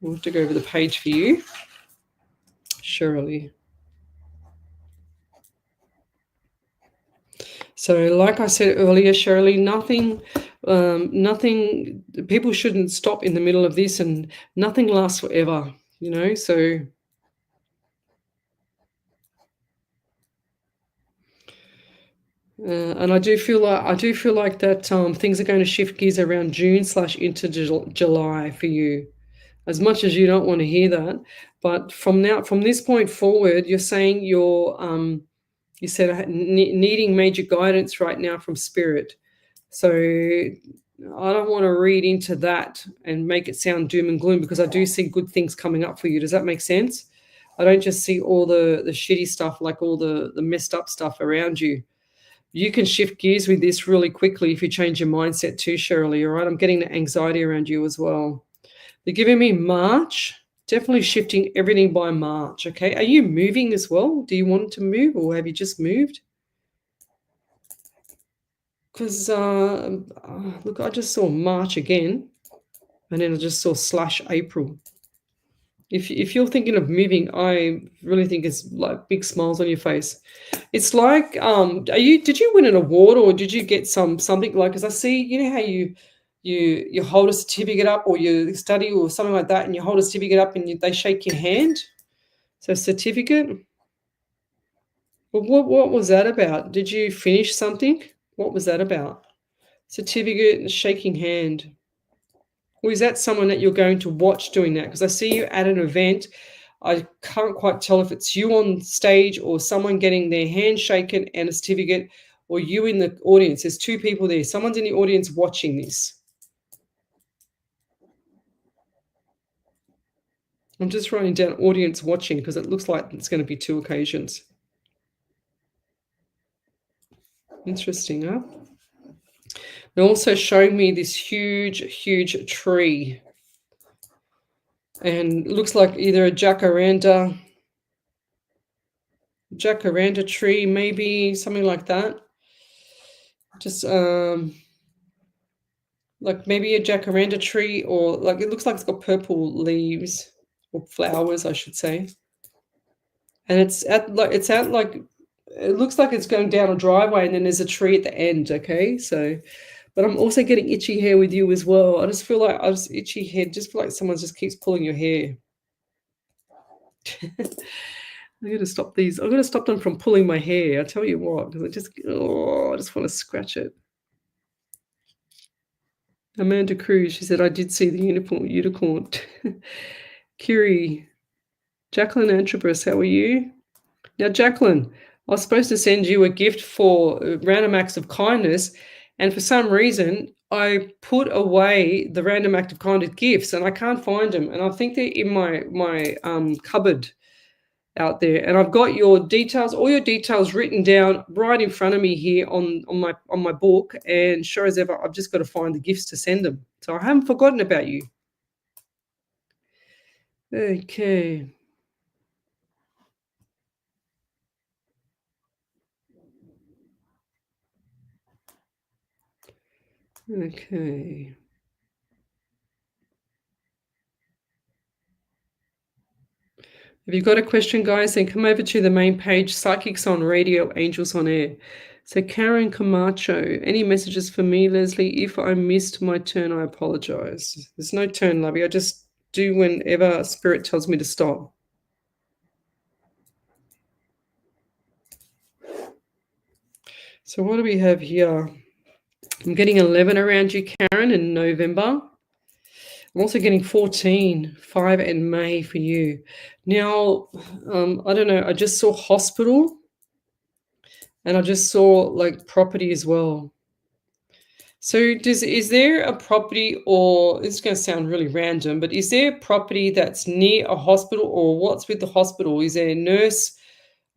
I'll have to go over the page for you. Shirley. So like I said earlier, Shirley, nothing, people shouldn't stop in the middle of this, and nothing lasts forever, so... and I do feel like that things are going to shift gears around June / into July for you. As much as you don't want to hear that, but from this point forward, you're saying you said needing major guidance right now from Spirit. So I don't want to read into that and make it sound doom and gloom, because I do see good things coming up for you. Does that make sense? I don't just see all the shitty stuff, like all the messed up stuff around you. You can shift gears with this really quickly if you change your mindset too, Shirley, all right? I'm getting the anxiety around you as well. They're giving me March, definitely shifting everything by March, okay? Are you moving as well? Do you want to move, or have you just moved? Because, look, I just saw March again, and then I just saw /April. If you're thinking of moving, I really think it's like big smiles on your face. It's like, did you win an award, or did you get something like, because I see, how you hold a certificate up, or you study or something like that, and you hold a certificate up and they shake your hand. So certificate. Well, what was that about? Did you finish something? What was that about? Certificate and shaking hand. Or is that someone that you're going to watch doing that? Because I see you at an event. I can't quite tell if it's you on stage or someone getting their hand shaken and a certificate, or you in the audience. There's 2 people there. Someone's in the audience watching this. I'm just writing down audience watching, because it looks like it's going to be 2 occasions. Interesting, huh? They're also showing me this huge, huge tree. And it looks like either a jacaranda. jacaranda tree, maybe something like that. Just like maybe a jacaranda tree, or like it looks like it's got purple leaves or flowers, I should say. And it's at like it looks like it's going down a driveway, and then there's a tree at the end. Okay, so. But I'm also getting itchy hair with you as well. I just feel like I just itchy head. Just feel like someone just keeps pulling your hair. I'm gonna stop these. I'm gonna stop them from pulling my hair. I tell you what, because I just want to scratch it. Amanda Cruz, she said, I did see the unicorn. Kiri, Jacqueline Antrobus, how are you? Now, Jacqueline, I was supposed to send you a gift for random acts of kindness, and for some reason, I put away the random act of kindness gifts, and I can't find them. And I think they're in my cupboard out there. And I've got your details, all your details written down right in front of me here on my book. And sure as ever, I've just got to find the gifts to send them. So I haven't forgotten about you. Okay. Okay. If you've got a question, guys, then come over to the main page, Psychics on Radio, Angels on Air. So Karen Camacho, any messages for me, Lesley? If I missed my turn, I apologize. There's no turn, lovey. I just do whenever Spirit tells me to stop. So what do we have here? I'm getting 11 around you, Karen, in November. I'm also getting 14, 5 in May for you. Now, I don't know. I just saw hospital, and I just saw like property as well. So is there a property, or it's going to sound really random, but is there a property that's near a hospital, or what's with the hospital? Is there a nurse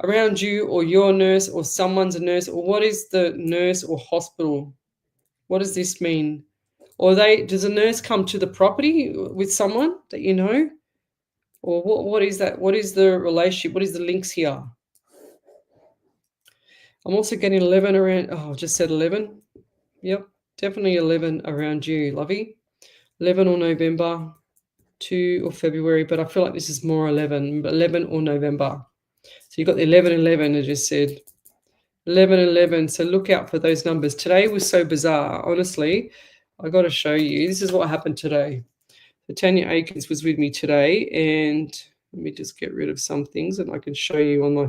around you, or you're a nurse, or someone's a nurse, or what is the nurse or hospital? What does this mean? Or does a nurse come to the property with someone that you know? Or what is that? What is the relationship? What is the links here? I'm also getting 11 around. Oh, I just said 11. Yep, definitely 11 around you, lovey. 11 or November, 2 or February, but I feel like this is more 11 or November. So you got the 11, I just said. 11. So look out for those numbers. Today was so bizarre. Honestly, I got to show you. This is what happened today. So Tanya Akins was with me today, and let me just get rid of some things, and I can show you on my.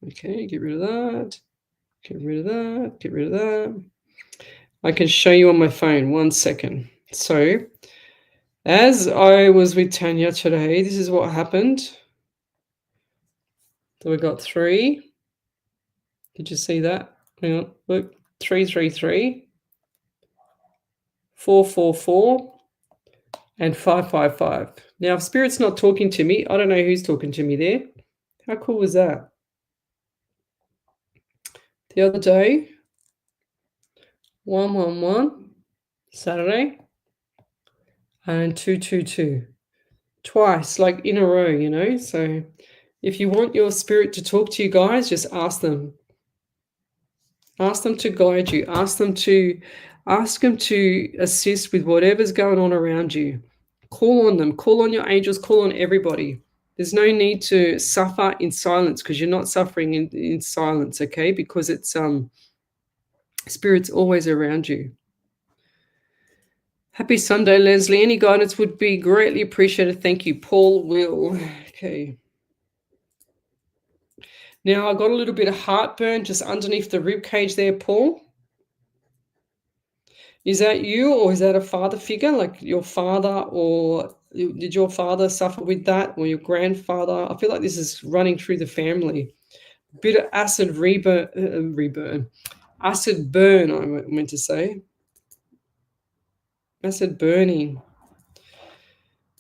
Okay, get rid of that. Get rid of that. Get rid of that. I can show you on my phone. 1 second. So, as I was with Tanya today, this is what happened. So we got 3. Did you see that? Hang on. Look. 333, 444, and 555. Now, if Spirit's not talking to me, I don't know who's talking to me there. How cool was that? The other day, 111, Saturday, and 222. Twice, like in a row, you know? So if you want your spirit to talk to you guys, just ask them. Ask them to guide you. Ask them to assist with whatever's going on around you. Call on them. Call on your angels. Call on everybody. There's no need to suffer in silence, because you're not suffering in silence, okay? Because it's Spirit's always around you. Happy Sunday, Lesley. Any guidance would be greatly appreciated. Thank you, Paul Will. Okay. Now, I got a little bit of heartburn just underneath the rib cage there, Paul. Is that you, or is that a father figure, like your father, or did your father suffer with that, or your grandfather? I feel like this is running through the family. A bit of acid reburn. Acid burn, I meant to say. Acid burning.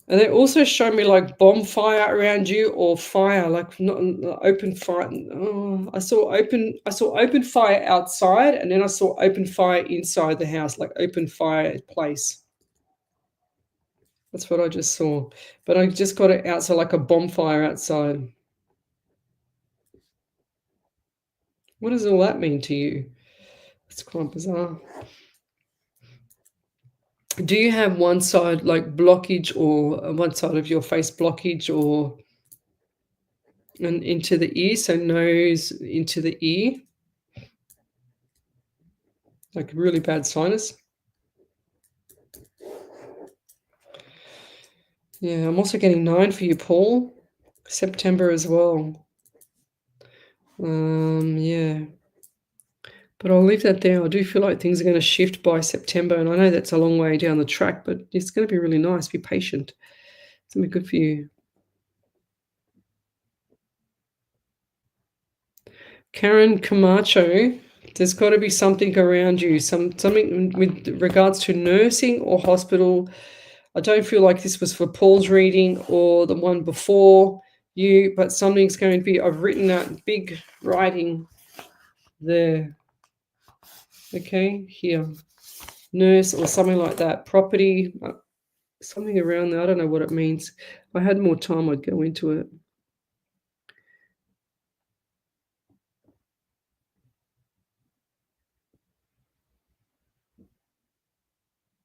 And they also show me like bonfire around you, or fire, like not open fire. Oh, I saw open fire outside, and then I saw open fire inside the house, like open fire place. That's what I just saw. But I just got it outside, like a bonfire outside. What does all that mean to you? It's quite bizarre. Do you have one side like blockage, or one side of your face blockage, or and into the ear, so nose into the ear, like a really bad sinus? Yeah, I'm also getting 9 for you, Paul. September as well. Yeah. But I'll leave that there. I do feel like things are going to shift by September, and I know that's a long way down the track, but it's going to be really nice. Be patient. It's going to be good for you. Karen Camacho, there's got to be something around you, something with regards to nursing or hospital. I don't feel like this was for Paul's reading or the one before you, but something's going to be, I've written that big writing there. Okay, here. Nurse or something like that. Property, something around there. I don't know what it means. If I had more time, I'd go into it.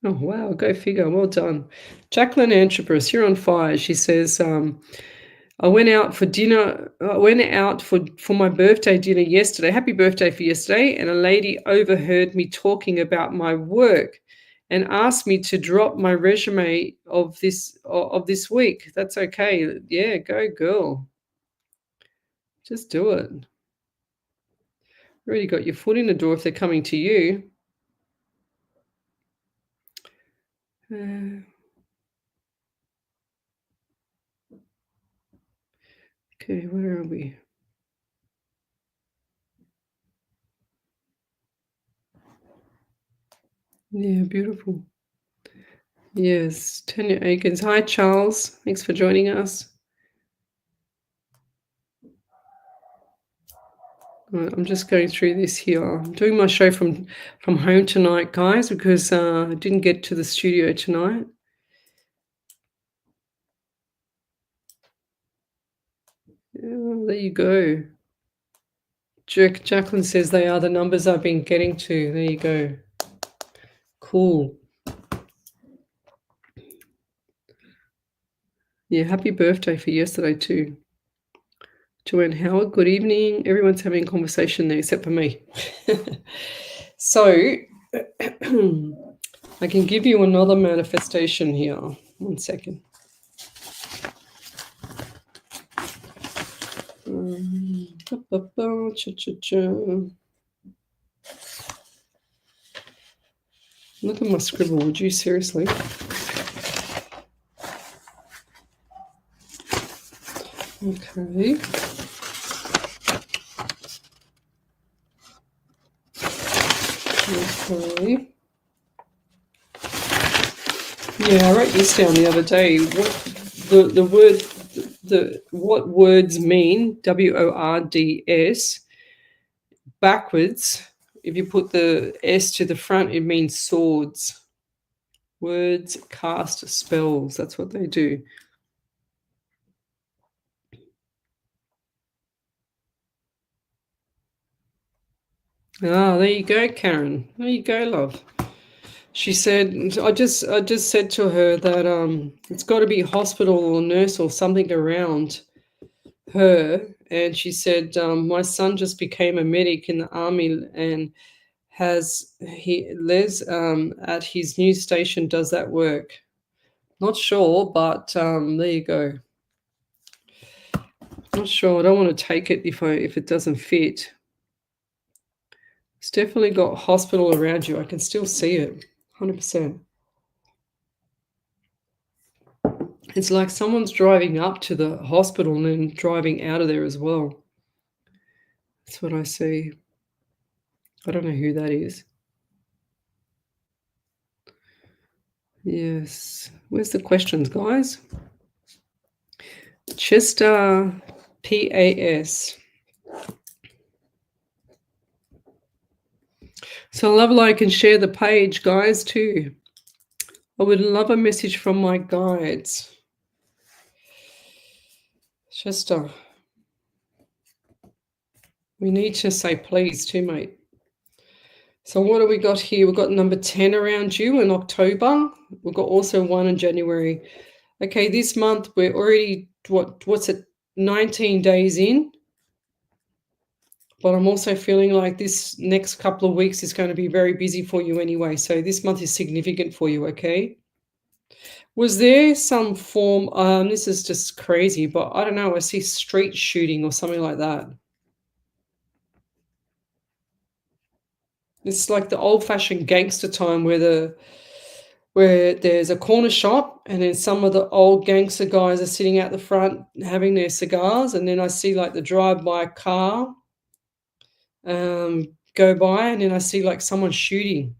Oh, wow. Go figure. Well done. Jacqueline Antrobus, you're on fire. She says, I went out for dinner. I went out for my birthday dinner yesterday. Happy birthday for yesterday. And a lady overheard me talking about my work and asked me to drop my resume of this week. That's okay. Yeah, go girl. Just do it. Already got your foot in the door if they're coming to you. Okay, where are we? Yeah, beautiful. Yes, Tanya Akins. Hi, Charles. Thanks for joining us. Right, I'm just going through this here. I'm doing my show from home tonight, guys, because I didn't get to the studio tonight. Yeah, there you go. Jacqueline says they are the numbers I've been getting to. There you go. Cool. Yeah, happy birthday for yesterday too. Joanne Howard, good evening. Everyone's having a conversation there except for me. So I can give you another manifestation here. 1 second. Look at my scribble, would you seriously? Okay. Okay. Yeah, I wrote this down the other day. What words mean, WORDS, backwards. If you put the S to the front, it means swords. Words cast spells. That's what they do. Ah, there you go, Karen. There you go, love. She said, I just said to her that it's got to be hospital or nurse or something around her. And she said, my son just became a medic in the army and Les at his new station does that work. Not sure, but there you go. Not sure. I don't want to take it if it doesn't fit. It's definitely got hospital around you. I can still see it, 100%. It's like someone's driving up to the hospital and then driving out of there as well. That's what I see. I don't know who that is. Yes. Where's the questions, guys? Chester PAS. So love, like, and share the page, guys, too. I would love a message from my guides. Chester. We need to say please too, mate. So what do we got here? We've got number 10 around you in October. We've got also 1 in January. Okay, this month we're already, what's it, 19 days in. But I'm also feeling like this next couple of weeks is going to be very busy for you anyway. So this month is significant for you, okay? Was there some form, this is just crazy, but I don't know, I see street shooting or something like that. It's like the old-fashioned gangster time where there's a corner shop and then some of the old gangster guys are sitting out the front having their cigars, and then I see like the drive-by car go by, and then I see like someone shooting.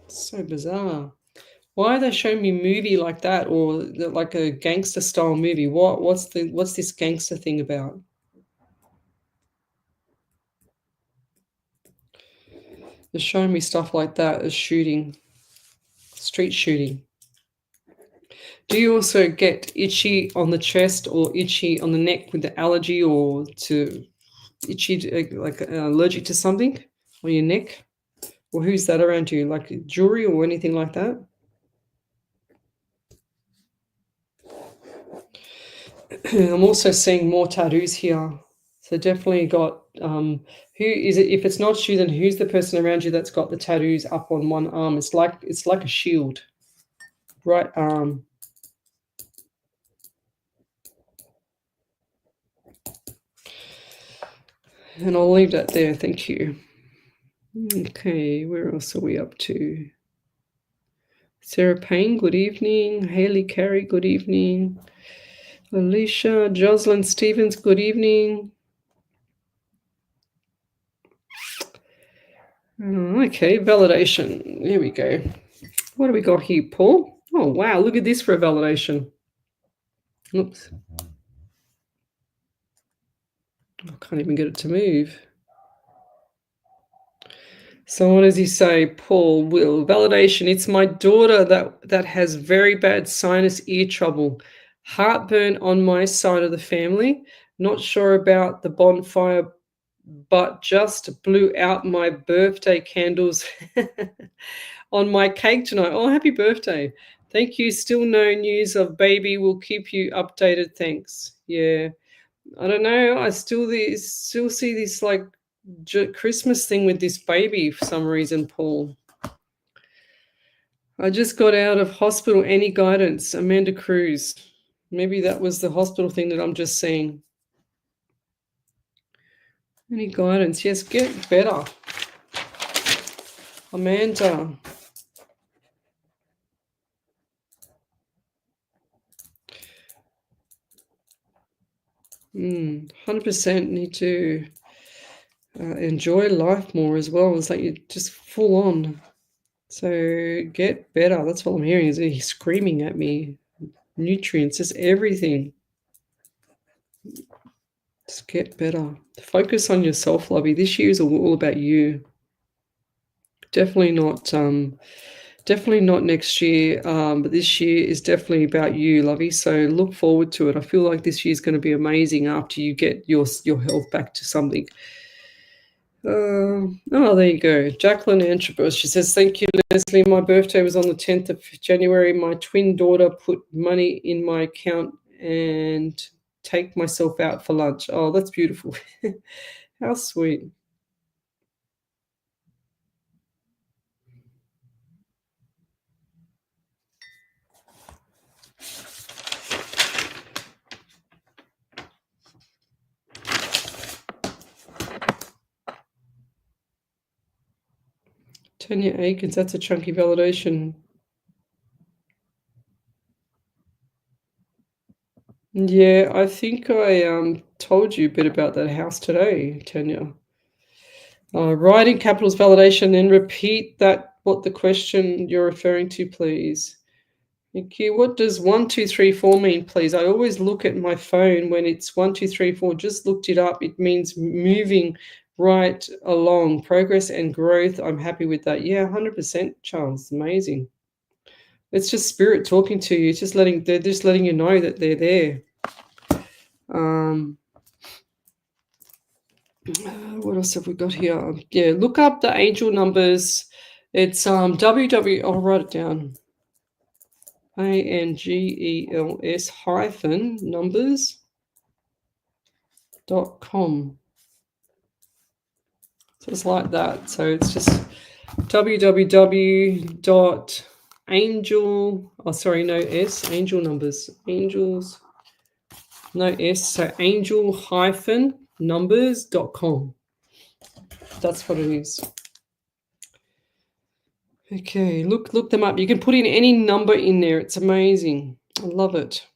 So bizarre. Why are they showing me a movie like that, or like a gangster style movie? What's this gangster thing about? They're showing me stuff like that as shooting, street shooting. Do you also get itchy on the chest or itchy on the neck with the allergy, or to itchy like allergic to something on your neck? Or who's that around you? Like jewelry or anything like that? I'm also seeing more tattoos here. So definitely got who is it? If it's not you, then who's the person around you that's got the tattoos up on one arm? It's like a shield. Right arm. And I'll leave that there. Thank you. Okay, where else are we up to? Sarah Payne, good evening. Haley Carey, good evening. Alicia, Jocelyn Stevens, good evening. Okay, validation. Here we go. What do we got here, Paul? Oh, wow, look at this for a validation. Oops. I can't even get it to move. So what does he say? Paul, Will, validation. It's my daughter that has very bad sinus ear trouble. Heartburn on my side of the family. Not sure about the bonfire, but just blew out my birthday candles on my cake tonight. Oh, happy birthday. Thank you. Still no news of baby. We'll keep you updated. Thanks. Yeah. I don't know. I still see this like Christmas thing with this baby for some reason, Paul. I just got out of hospital. Any guidance? Amanda Cruz. Maybe that was the hospital thing that I'm just seeing. Any guidance? Yes, get better. Amanda. Mm, 100% need to enjoy life more as well. It's like you're just full on. So get better. That's what I'm hearing. Is he's screaming at me. Nutrients, just everything. Just get better. Focus on yourself, lovey. This year is all about you. Definitely not next year, but this year is definitely about you, lovey. So look forward to it. I feel like this year is going to be amazing after you get your health back to something. Oh, there you go. Jacqueline Antrobus. She says, thank you, Lesley. My birthday was on the 10th of January. My twin daughter put money in my account and take myself out for lunch. Oh, that's beautiful. How sweet. Tanya Akins, that's a chunky validation. Yeah, I think I told you a bit about that house today, Tanya. Write in capitals validation and repeat what the question you're referring to, please. Thank you. What does 1, 2, 3, 4 mean, please? I always look at my phone when it's 1, 2, 3, 4. Just looked it up. It means moving right along, progress and growth. I'm happy with that. Yeah, 100%, Charles. Amazing. It's just spirit talking to you. They're just letting you know that they're there. What else have we got here? Yeah, look up the angel numbers. It's www. I'll write it down. ANGELS hyphen numbers.com. So it's like that. So it's just www.angel. Oh, sorry, no S. Angel numbers. Angels. No S. So angel-numbers.com. That's what it is. Okay, look them up. You can put in any number in there. It's amazing. I love it.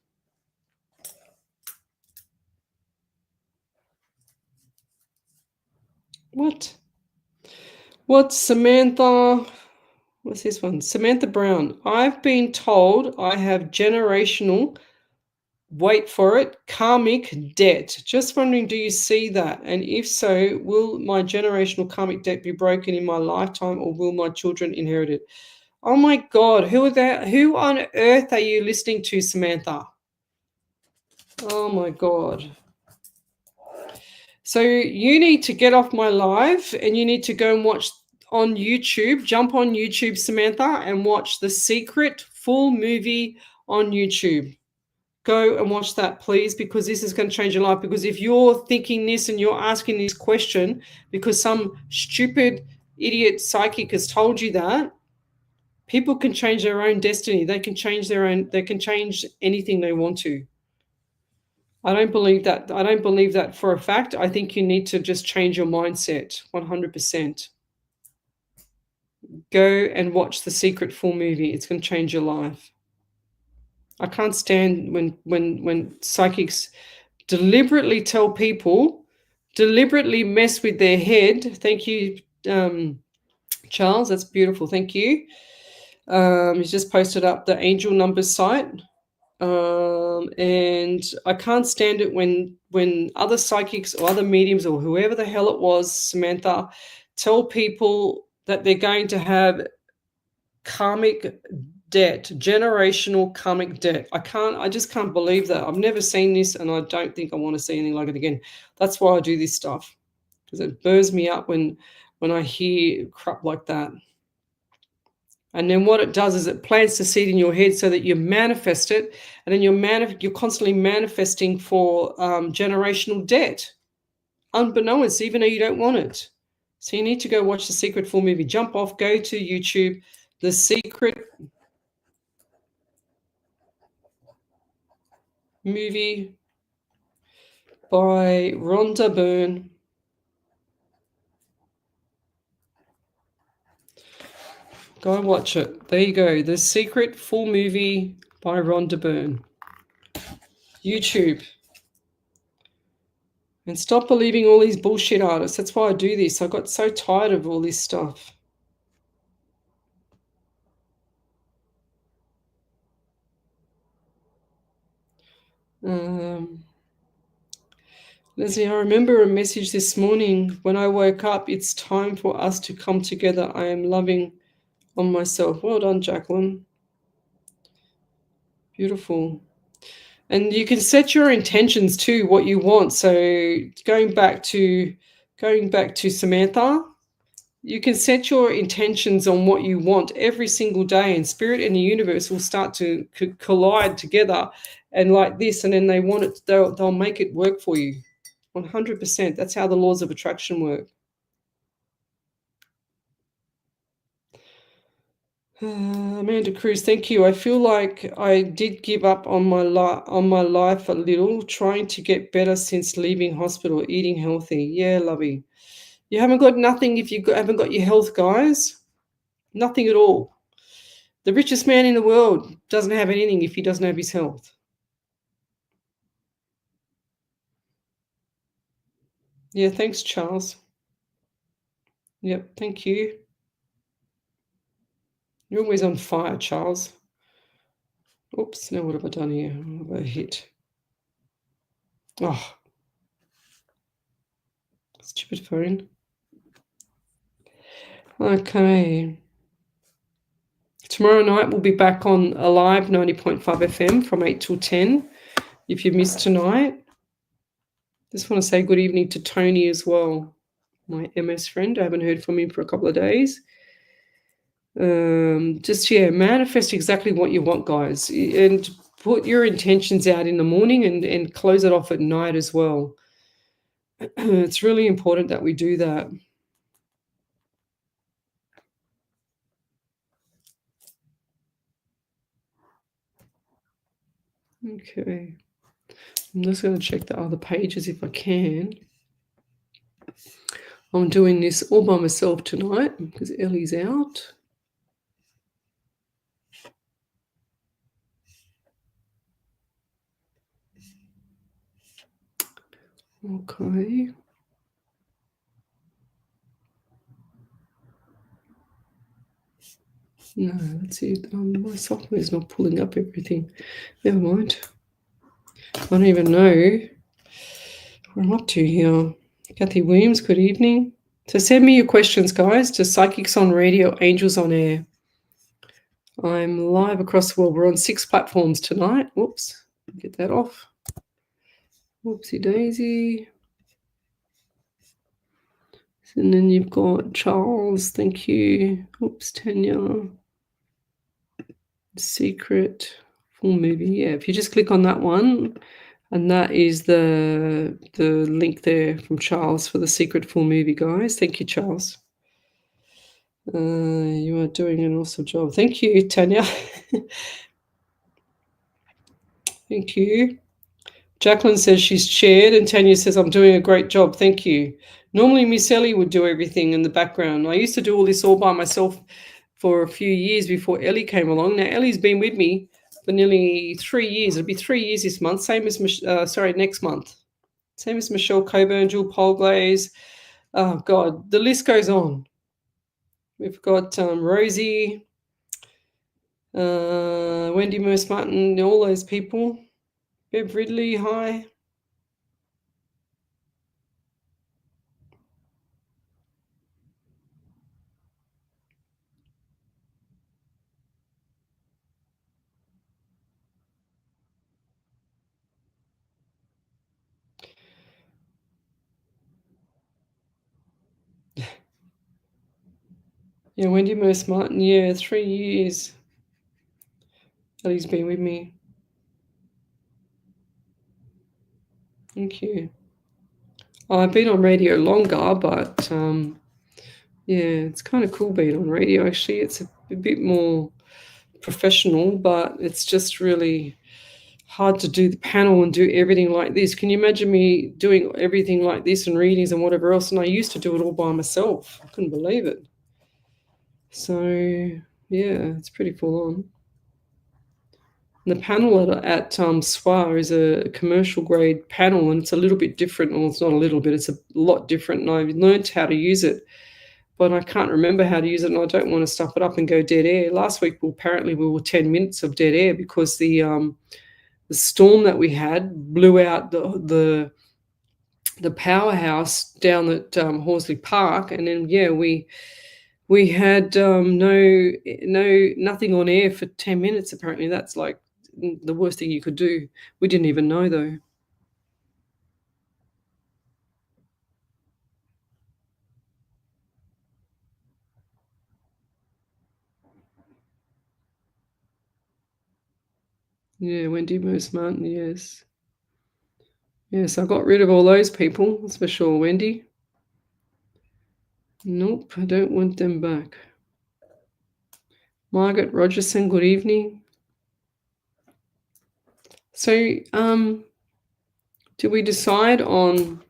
What, Samantha? What's this one? Samantha Brown. I've been told I have generational, wait for it, karmic debt. Just wondering, do you see that? And if so, will my generational karmic debt be broken in my lifetime, or will my children inherit it? Oh my God, who are that? Who on earth are you listening to, Samantha? Oh my God. So you need to get off my live and you need to go and watch on YouTube, jump on YouTube, Samantha, and watch the Secret full movie on YouTube. Go and watch that, please, because this is going to change your life. Because if you're thinking this and you're asking this question because some stupid idiot psychic has told you that, people can change their own destiny. They can change anything they want to. I don't believe that. I don't believe that for a fact. I think you need to just change your mindset 100%. Go and watch the Secret full movie. It's going to change your life. I can't stand when psychics deliberately tell people, deliberately mess with their head. Thank you, Charles. That's beautiful. Thank you. He's just posted up the angel numbers site. And I can't stand it when other psychics or other mediums or whoever the hell it was, Samantha, tell people that they're going to have karmic debt, generational karmic debt. I just can't believe that. I've never seen this, and I don't think I want to see anything like it again. That's why I do this stuff, because it burns me up when I hear crap like that. And then what it does is it plants the seed in your head so that you manifest it, and then you're constantly manifesting for generational debt, unbeknownst, even though you don't want it. So you need to go watch the Secret full movie. Jump off, go to YouTube, The Secret movie by Rhonda Byrne. Go and watch it. There you go. The Secret full movie by Rhonda Byrne. YouTube. And stop believing all these bullshit artists. That's why I do this. I got so tired of all this stuff. Lesley, I remember a message this morning when I woke up. It's time for us to come together. I am loving on myself. Well done, Jacqueline. Beautiful. And you can set your intentions too, what you want. So going back to Samantha, you can set your intentions on what you want every single day, and spirit and the universe will start to collide together and like this, and then they'll make it work for you 100%. That's how the laws of attraction work. Amanda Cruz, thank you. I feel like I did give up on my life a little, trying to get better since leaving hospital, eating healthy. Yeah, lovey. You haven't got nothing if you haven't got your health, guys. Nothing at all. The richest man in the world doesn't have anything if he doesn't have his health. Yeah, thanks, Charles. Yep, thank you. You're always on fire, Charles. Oops, now what have I done here? What have I hit? Oh, stupid phone. Okay. Tomorrow night we'll be back on Alive 90.5 FM from 8 till 10. If you missed tonight. Just want to say good evening to Tony as well, my MS friend. I haven't heard from him for a couple of days. Manifest exactly what you want, guys, and put your intentions out in the morning and close it off at night as well. It's really important that we do that. Okay, I'm just going to check the other pages if I can. I'm doing this all by myself tonight because Ellie's out. Okay. No, let's see. My software is not pulling up everything. Never mind. I don't even know what I'm up to here. Kathy Williams, good evening. So send me your questions, guys, to Psychics on Radio, Angels on Air. I'm live across the world. We're on 6 platforms tonight. Whoops, get that off. Whoopsie daisy. And then you've got Charles, thank you. Oops, Tanya. Secret full movie. Yeah, if you just click on that one, and that is the link there from Charles for the secret full movie, guys. Thank you, Charles. You are doing an awesome job. Thank you, Tanya. Thank you. Jacqueline says she's shared, and Tanya says, I'm doing a great job. Thank you. Normally, Miss Ellie would do everything in the background. I used to do all this all by myself for a few years before Ellie came along. Now, Ellie's been with me for nearly 3 years. It'll be 3 years this month, same as, next month. Same as Michelle Coburn, Jewel Polglaze. Oh, God, the list goes on. We've got Rosie, Wendy Merce Martin, all those people. Bev Ridley, hi. Yeah, Wendy Merce Martin, yeah, 3 years. Ellie's been with me. Thank you. I've been on radio longer, but yeah, it's kind of cool being on radio, actually. It's a bit more professional, but it's just really hard to do the panel and do everything like this. Can you imagine me doing everything like this and readings and whatever else? And I used to do it all by myself. I couldn't believe it. So, yeah, it's pretty full on. And the panel at SWA is a commercial grade panel, and it's a little bit different. Well, it's not a little bit, it's a lot different. And I've learned how to use it, but I can't remember how to use it, and I don't want to stuff it up and go dead air. Last week, apparently we were 10 minutes of dead air because the storm that we had blew out the powerhouse down at Horsley Park, and then we had nothing on air for 10 minutes. Apparently, that's like the worst thing you could do. We didn't even know, though. Yeah, Wendy Moose Martin, yes. Yes, I got rid of all those people, that's for sure, Wendy. Nope, I don't want them back. Margaret Rogerson, good evening. So, do we decide on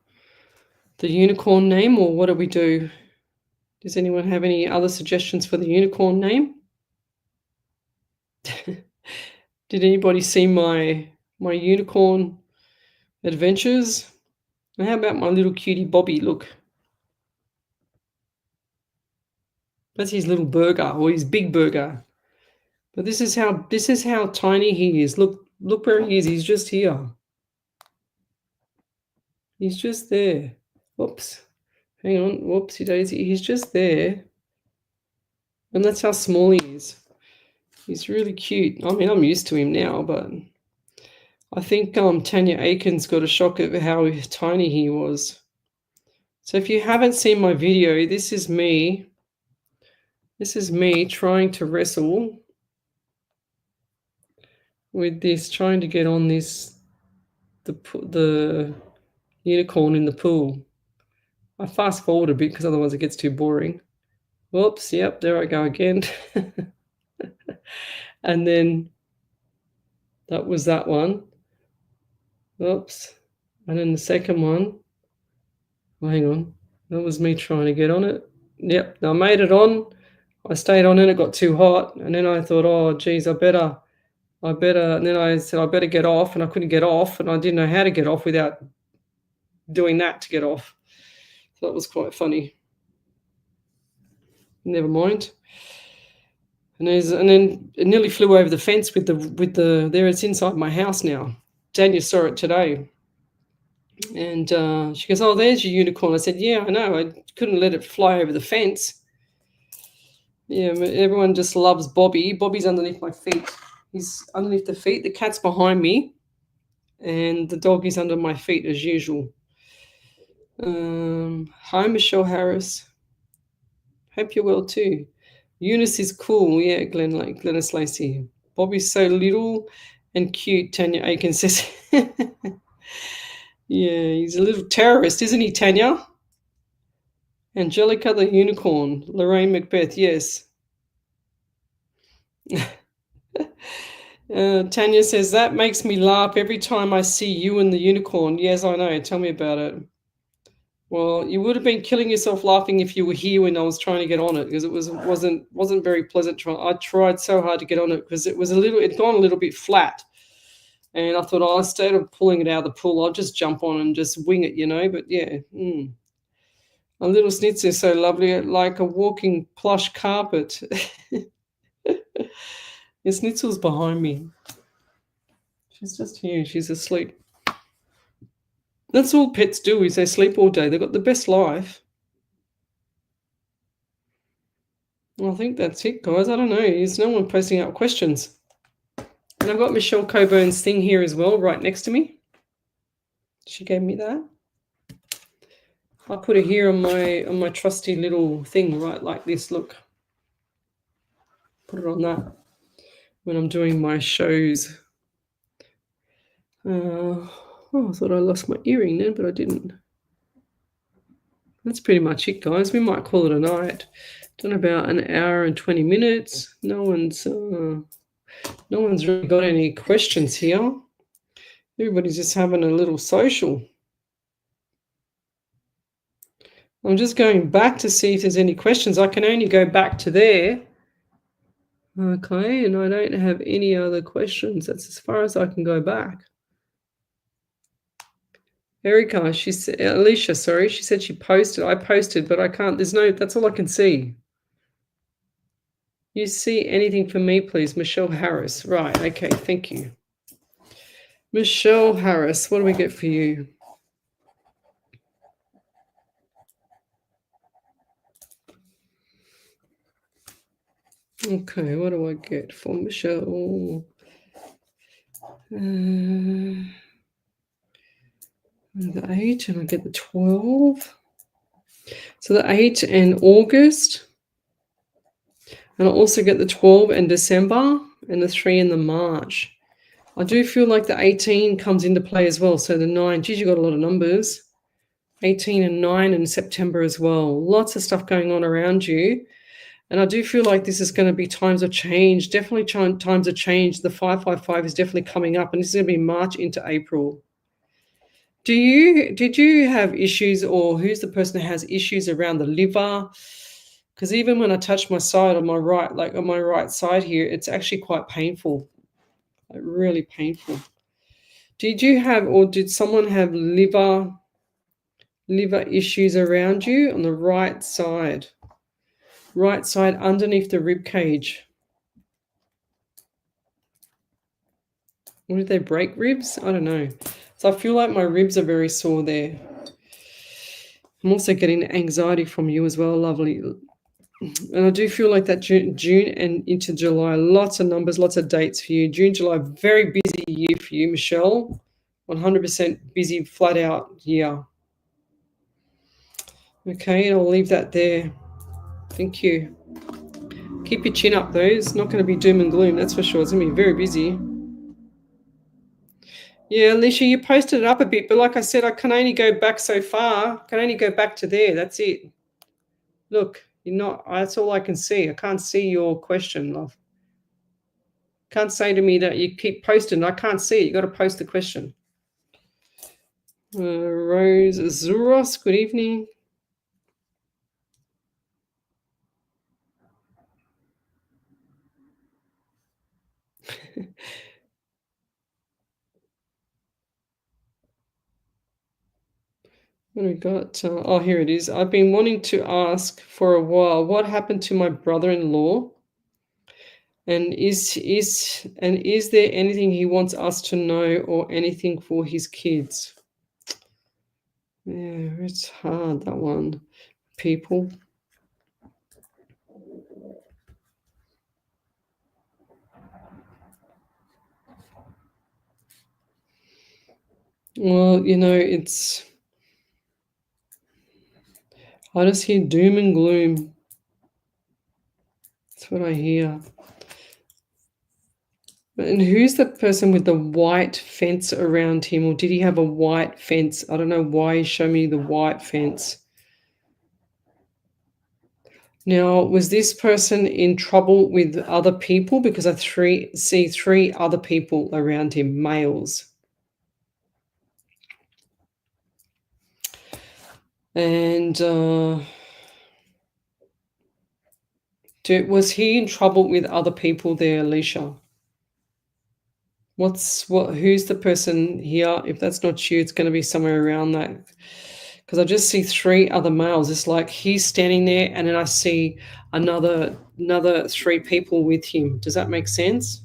the unicorn name, or what do we do? Does anyone have any other suggestions for the unicorn name? Did anybody see my unicorn adventures? And how about my little cutie Bobby? Look, that's his little burger, or his big burger. But this is how tiny he is. Look where he is. He's just here. He's just there. Whoops. Hang on. Whoopsie daisy. He's just there. And that's how small he is. He's really cute. I mean, I'm used to him now, but I think Tanya Aikens got a shock at how tiny he was. So if you haven't seen my video, this is me. This is me trying to wrestle with this, trying to get on this, the unicorn in the pool. I fast forward a bit because otherwise it gets too boring. Whoops, yep, there I go again. And then that was that one. Oops. And then the second one, oh, hang on, that was me trying to get on it. Yep, I made it on. I stayed on it, it got too hot. And then I thought, oh, geez, I better, and then I said, I better get off. And I couldn't get off. And I didn't know how to get off without doing that to get off. So that was quite funny. Never mind. And then it nearly flew over the fence with the there. It's inside my house now. Daniel saw it today. And she goes, oh, there's your unicorn. I said, yeah, I know. I couldn't let it fly over the fence. Yeah, everyone just loves Bobby. Bobby's underneath my feet. He's underneath the feet. The cat's behind me. And the dog is under my feet as usual. Hi, Michelle Harris. Hope you're well too. Eunice is cool. Yeah, Glennis Lacey. Bobby's so little and cute, Tanya Aiken says. Yeah, he's a little terrorist, isn't he, Tanya? Angelica the unicorn. Lorraine Macbeth, yes. Tanya says, that makes me laugh every time I see you and the unicorn. Yes, I know. Tell me about it. Well, you would have been killing yourself laughing if you were here when I was trying to get on it, because it wasn't very pleasant. I tried so hard to get on it because it'd gone a little bit flat. And I thought, oh, instead of pulling it out of the pool, I'll just jump on and just wing it, But yeah, a little Snitz is so lovely, like a walking plush carpet. Yeah, Snitzel's behind me. She's just here. She's asleep. That's all pets do, is they sleep all day. They've got the best life. I think that's it, guys. I don't know. There's no one posting out questions. And I've got Michelle Coburn's thing here as well, right next to me. She gave me that. I put it here on my trusty little thing, right like this. Look. Put it on that when I'm doing my shows. Oh, I thought I lost my earring then, but I didn't. That's pretty much it, guys. We might call it a night. Done about an hour and 20 minutes. No one's really got any questions here. Everybody's just having a little social. I'm just going back to see if there's any questions. I can only go back to there. Okay, and I don't have any other questions. That's as far as I can go back. Erica, Alicia, sorry, she said she posted. I posted, but I can't. That's all I can see. You see anything for me, please? Michelle Harris. Right, okay, thank you. Michelle Harris, what do we get for you? Okay, what do I get for Michelle? The 8, and I get the 12. So the 8 in August. And I also get the 12 in December and the 3 in the March. I do feel like the 18 comes into play as well. So the 9, geez, you got a lot of numbers. 18 and 9 in September as well. Lots of stuff going on around you. And I do feel like this is going to be times of change. Definitely times of change. The 555 is definitely coming up. And this is going to be March into April. Did you have issues, or who's the person who has issues around the liver? Because even when I touch my side on my right, like on my right side here, it's actually quite painful, like really painful. Did you have, or did someone have liver issues around you on the right side underneath the rib cage? Or did they break ribs? I don't know. So I feel like my ribs are very sore there. I'm also getting anxiety from you as well, lovely. And I do feel like that June and into July, lots of numbers, lots of dates for you. June, July, very busy year for you, Michelle. 100% busy, flat out year. Okay, I'll leave that there. Thank you. Keep your chin up, though. It's not going to be doom and gloom, that's for sure. It's going to be very busy. Yeah, Alicia, you posted it up a bit, but like I said, I can only go back so far. I can only go back to there. That's it. Look, you're not. That's all I can see. I can't see your question, love. Can't say to me that you keep posting. I can't see it. You got to post the question. Rose Zuros, good evening. What we got? Oh, here it is. I've been wanting to ask for a while. What happened to my brother-in-law? And is there anything he wants us to know or anything for his kids? Yeah, it's hard, that one. People. Well, you know, I just hear doom and gloom. That's what I hear. And who's the person with the white fence around him? Or did he have a white fence? I don't know why he showed me the white fence. Now, was this person in trouble with other people? Because I see three other people around him, males. And was he in trouble with other people there, Alicia? Who's the person here? If that's not you, it's going to be somewhere around that. Because I just see three other males. It's like he's standing there, and then I see another three people with him. Does that make sense?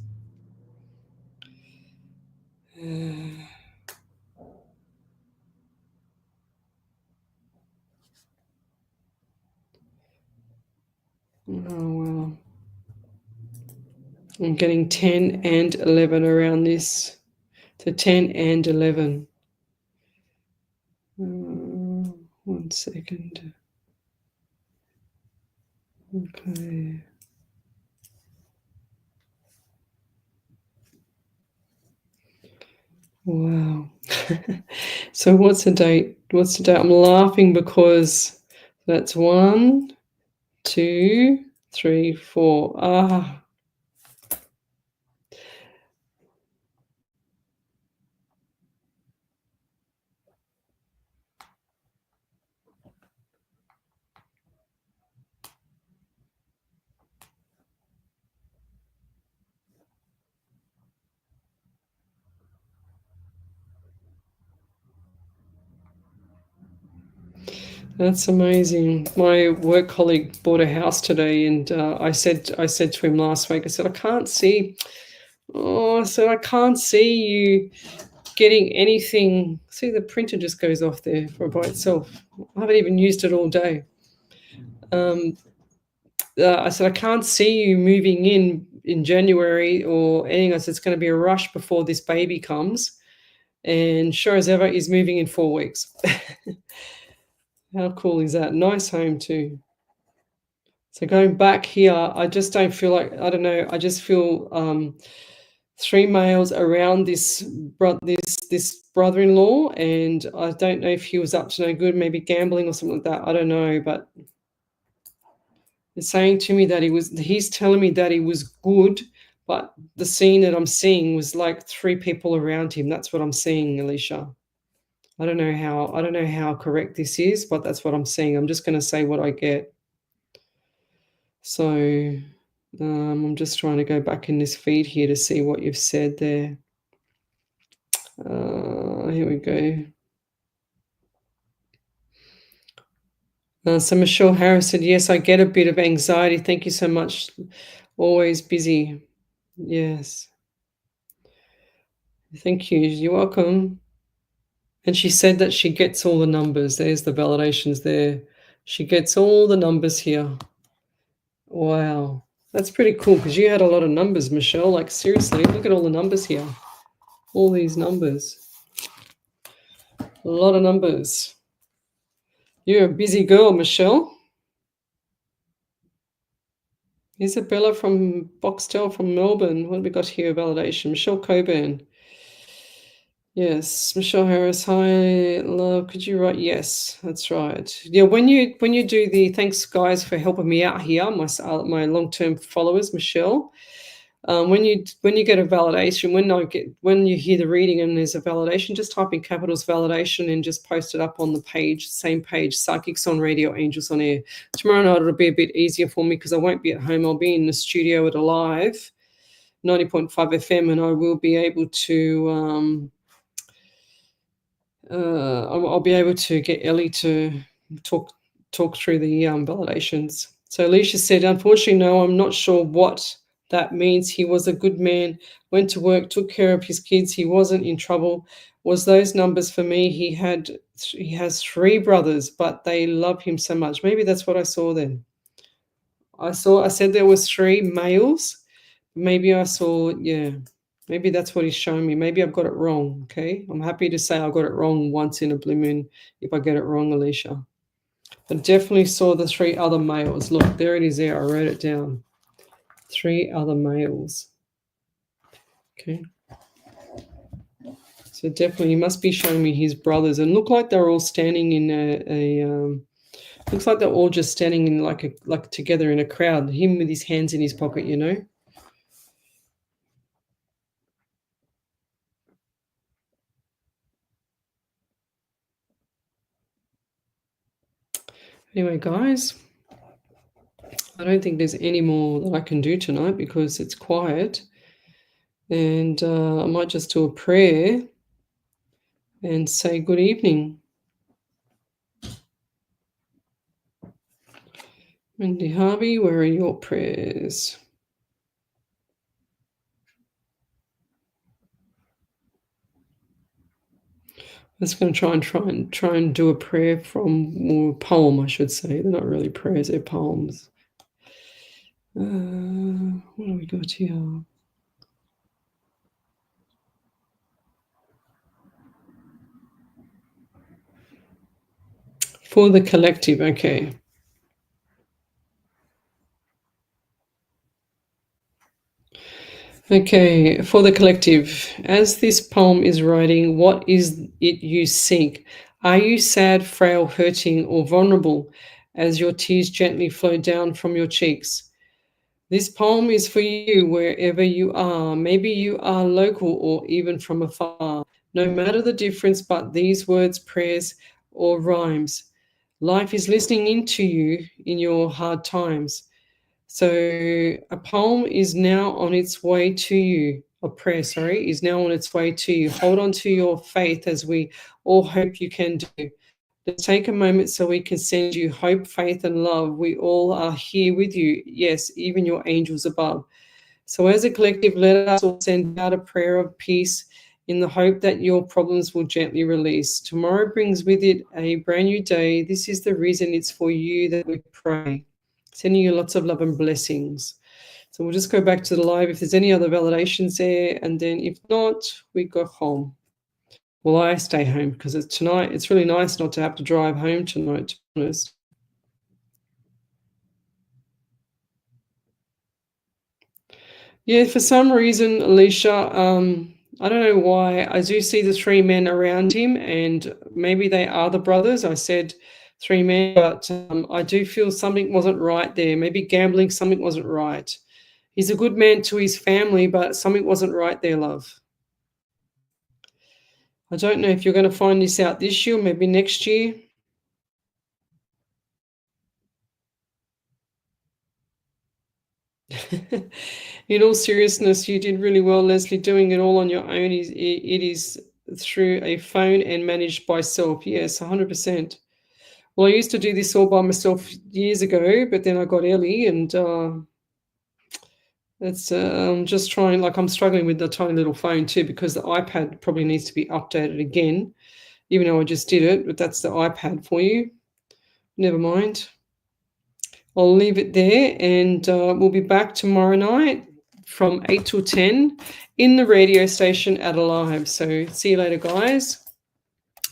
Oh, wow. I'm getting 10 and 11 around this. So 10 and 11. 1 second. Okay. Wow. So what's the date? I'm laughing because that's 1, 2, 3, 4. That's amazing. My work colleague bought a house today, and I said to him last week, I said, I can't see you getting anything. See, the printer just goes off there by itself. I haven't even used it all day. I said, I can't see you moving in January or anything. I said, it's going to be a rush before this baby comes. And sure as ever, he's moving in 4 weeks. How cool is that? Nice home too. So going back here, I just don't feel like, I don't know, I just feel 3 males around this brother-in-law, and I don't know if he was up to no good, maybe gambling or something like that. I don't know, but it's saying to me that he's telling me that he was good, but the scene that I'm seeing was like 3 people around him. That's what I'm seeing, Alicia. I don't know how correct this is, but that's what I'm seeing. I'm just going to say what I get. So I'm just trying to go back in this feed here to see what you've said there. Here we go. So Michelle Harris said, yes, I get a bit of anxiety. Thank you so much. Always busy. Yes. Thank you. You're welcome. And she said that she gets all the numbers. There's the validations there. She gets all the numbers here. Wow. That's pretty cool because you had a lot of numbers, Michelle. Like, seriously, look at all the numbers here. All these numbers. A lot of numbers. You're a busy girl, Michelle. Isabella from Boxtel from Melbourne. What have we got here? Validation. Michelle Coburn. Yes, Michelle Harris. Hi, love. Could you write? Yes, that's right. Yeah, when you do the thanks, guys, for helping me out here, my long-term followers, Michelle. When you get a validation, when you hear the reading and there's a validation, just type in capitals validation and just post it up on the page, same page, Psychics on Radio, Angels on Air. Tomorrow night it'll be a bit easier for me because I won't be at home. I'll be in the studio at a live 90.5 FM, and I will be able to. I'll be able to get Ellie to talk through the validations. So Alicia said, unfortunately, no, I'm not sure what that means. He was a good man, went to work, took care of his kids. He wasn't in trouble. Was those numbers for me? He has 3 brothers, but they love him so much. Maybe that's what I saw then. I said there was 3 males. Maybe I saw, yeah. Maybe that's what he's showing me. Maybe I've got it wrong, okay? I'm happy to say I got it wrong once in a blue moon if I get it wrong, Alicia. But definitely saw the 3 other males. Look, there it is there. I wrote it down. 3 other males. Okay. So definitely he must be showing me his brothers. And look like they're all standing in looks like they're all just standing in like together in a crowd. Him with his hands in his pocket, you know? Anyway, guys, I don't think there's any more that I can do tonight because it's quiet. And I might just do a prayer and say good evening. Mindy Harvey, where are your prayers? I'm just going to try and do a prayer or a poem, I should say. They're not really prayers, they're poems. What do we got here? For the collective, okay. Okay, for the collective, as this poem is writing, what is it you seek? Are you sad, frail, hurting, or vulnerable as your tears gently flow down from your cheeks? This poem is for you wherever you are. Maybe you are local or even from afar. No matter the difference, but these words, prayers, or rhymes. Life is listening into you in your hard times. So a poem is now on its way to you. A prayer, sorry, is now on its way to you. Hold on to your faith as we all hope you can do. Let's take a moment so we can send you hope, faith, and love. We all are here with you. Yes, even your angels above. So as a collective, let us all send out a prayer of peace in the hope that your problems will gently release. Tomorrow brings with it a brand new day. This is the reason it's for you that we pray. Sending you lots of love and blessings. So we'll just go back to the live if there's any other validations there. And then if not, we go home. Well, I stay home because tonight. It's really nice not to have to drive home tonight, to be honest. Yeah, for some reason, Alicia, I don't know why. I do see the 3 men around him, and maybe they are the brothers. I said 3 men, but I do feel something wasn't right there. Maybe gambling, something wasn't right. He's a good man to his family, but something wasn't right there, love. I don't know if you're going to find this out this year, maybe next year. In all seriousness, you did really well, Lesley. Doing it all on your own, it is through a phone and managed by self. Yes, 100%. Well, I used to do this all by myself years ago, but then I got Ellie, and I'm just trying. Like, I'm struggling with the tiny little phone too because the iPad probably needs to be updated again, even though I just did it. But that's the iPad for you. Never mind. I'll leave it there, and we'll be back tomorrow night from 8 till 10 in the radio station at Alive. So see you later, guys.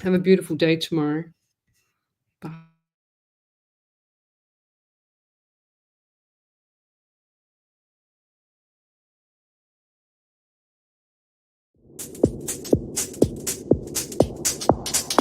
Have a beautiful day tomorrow. Bye.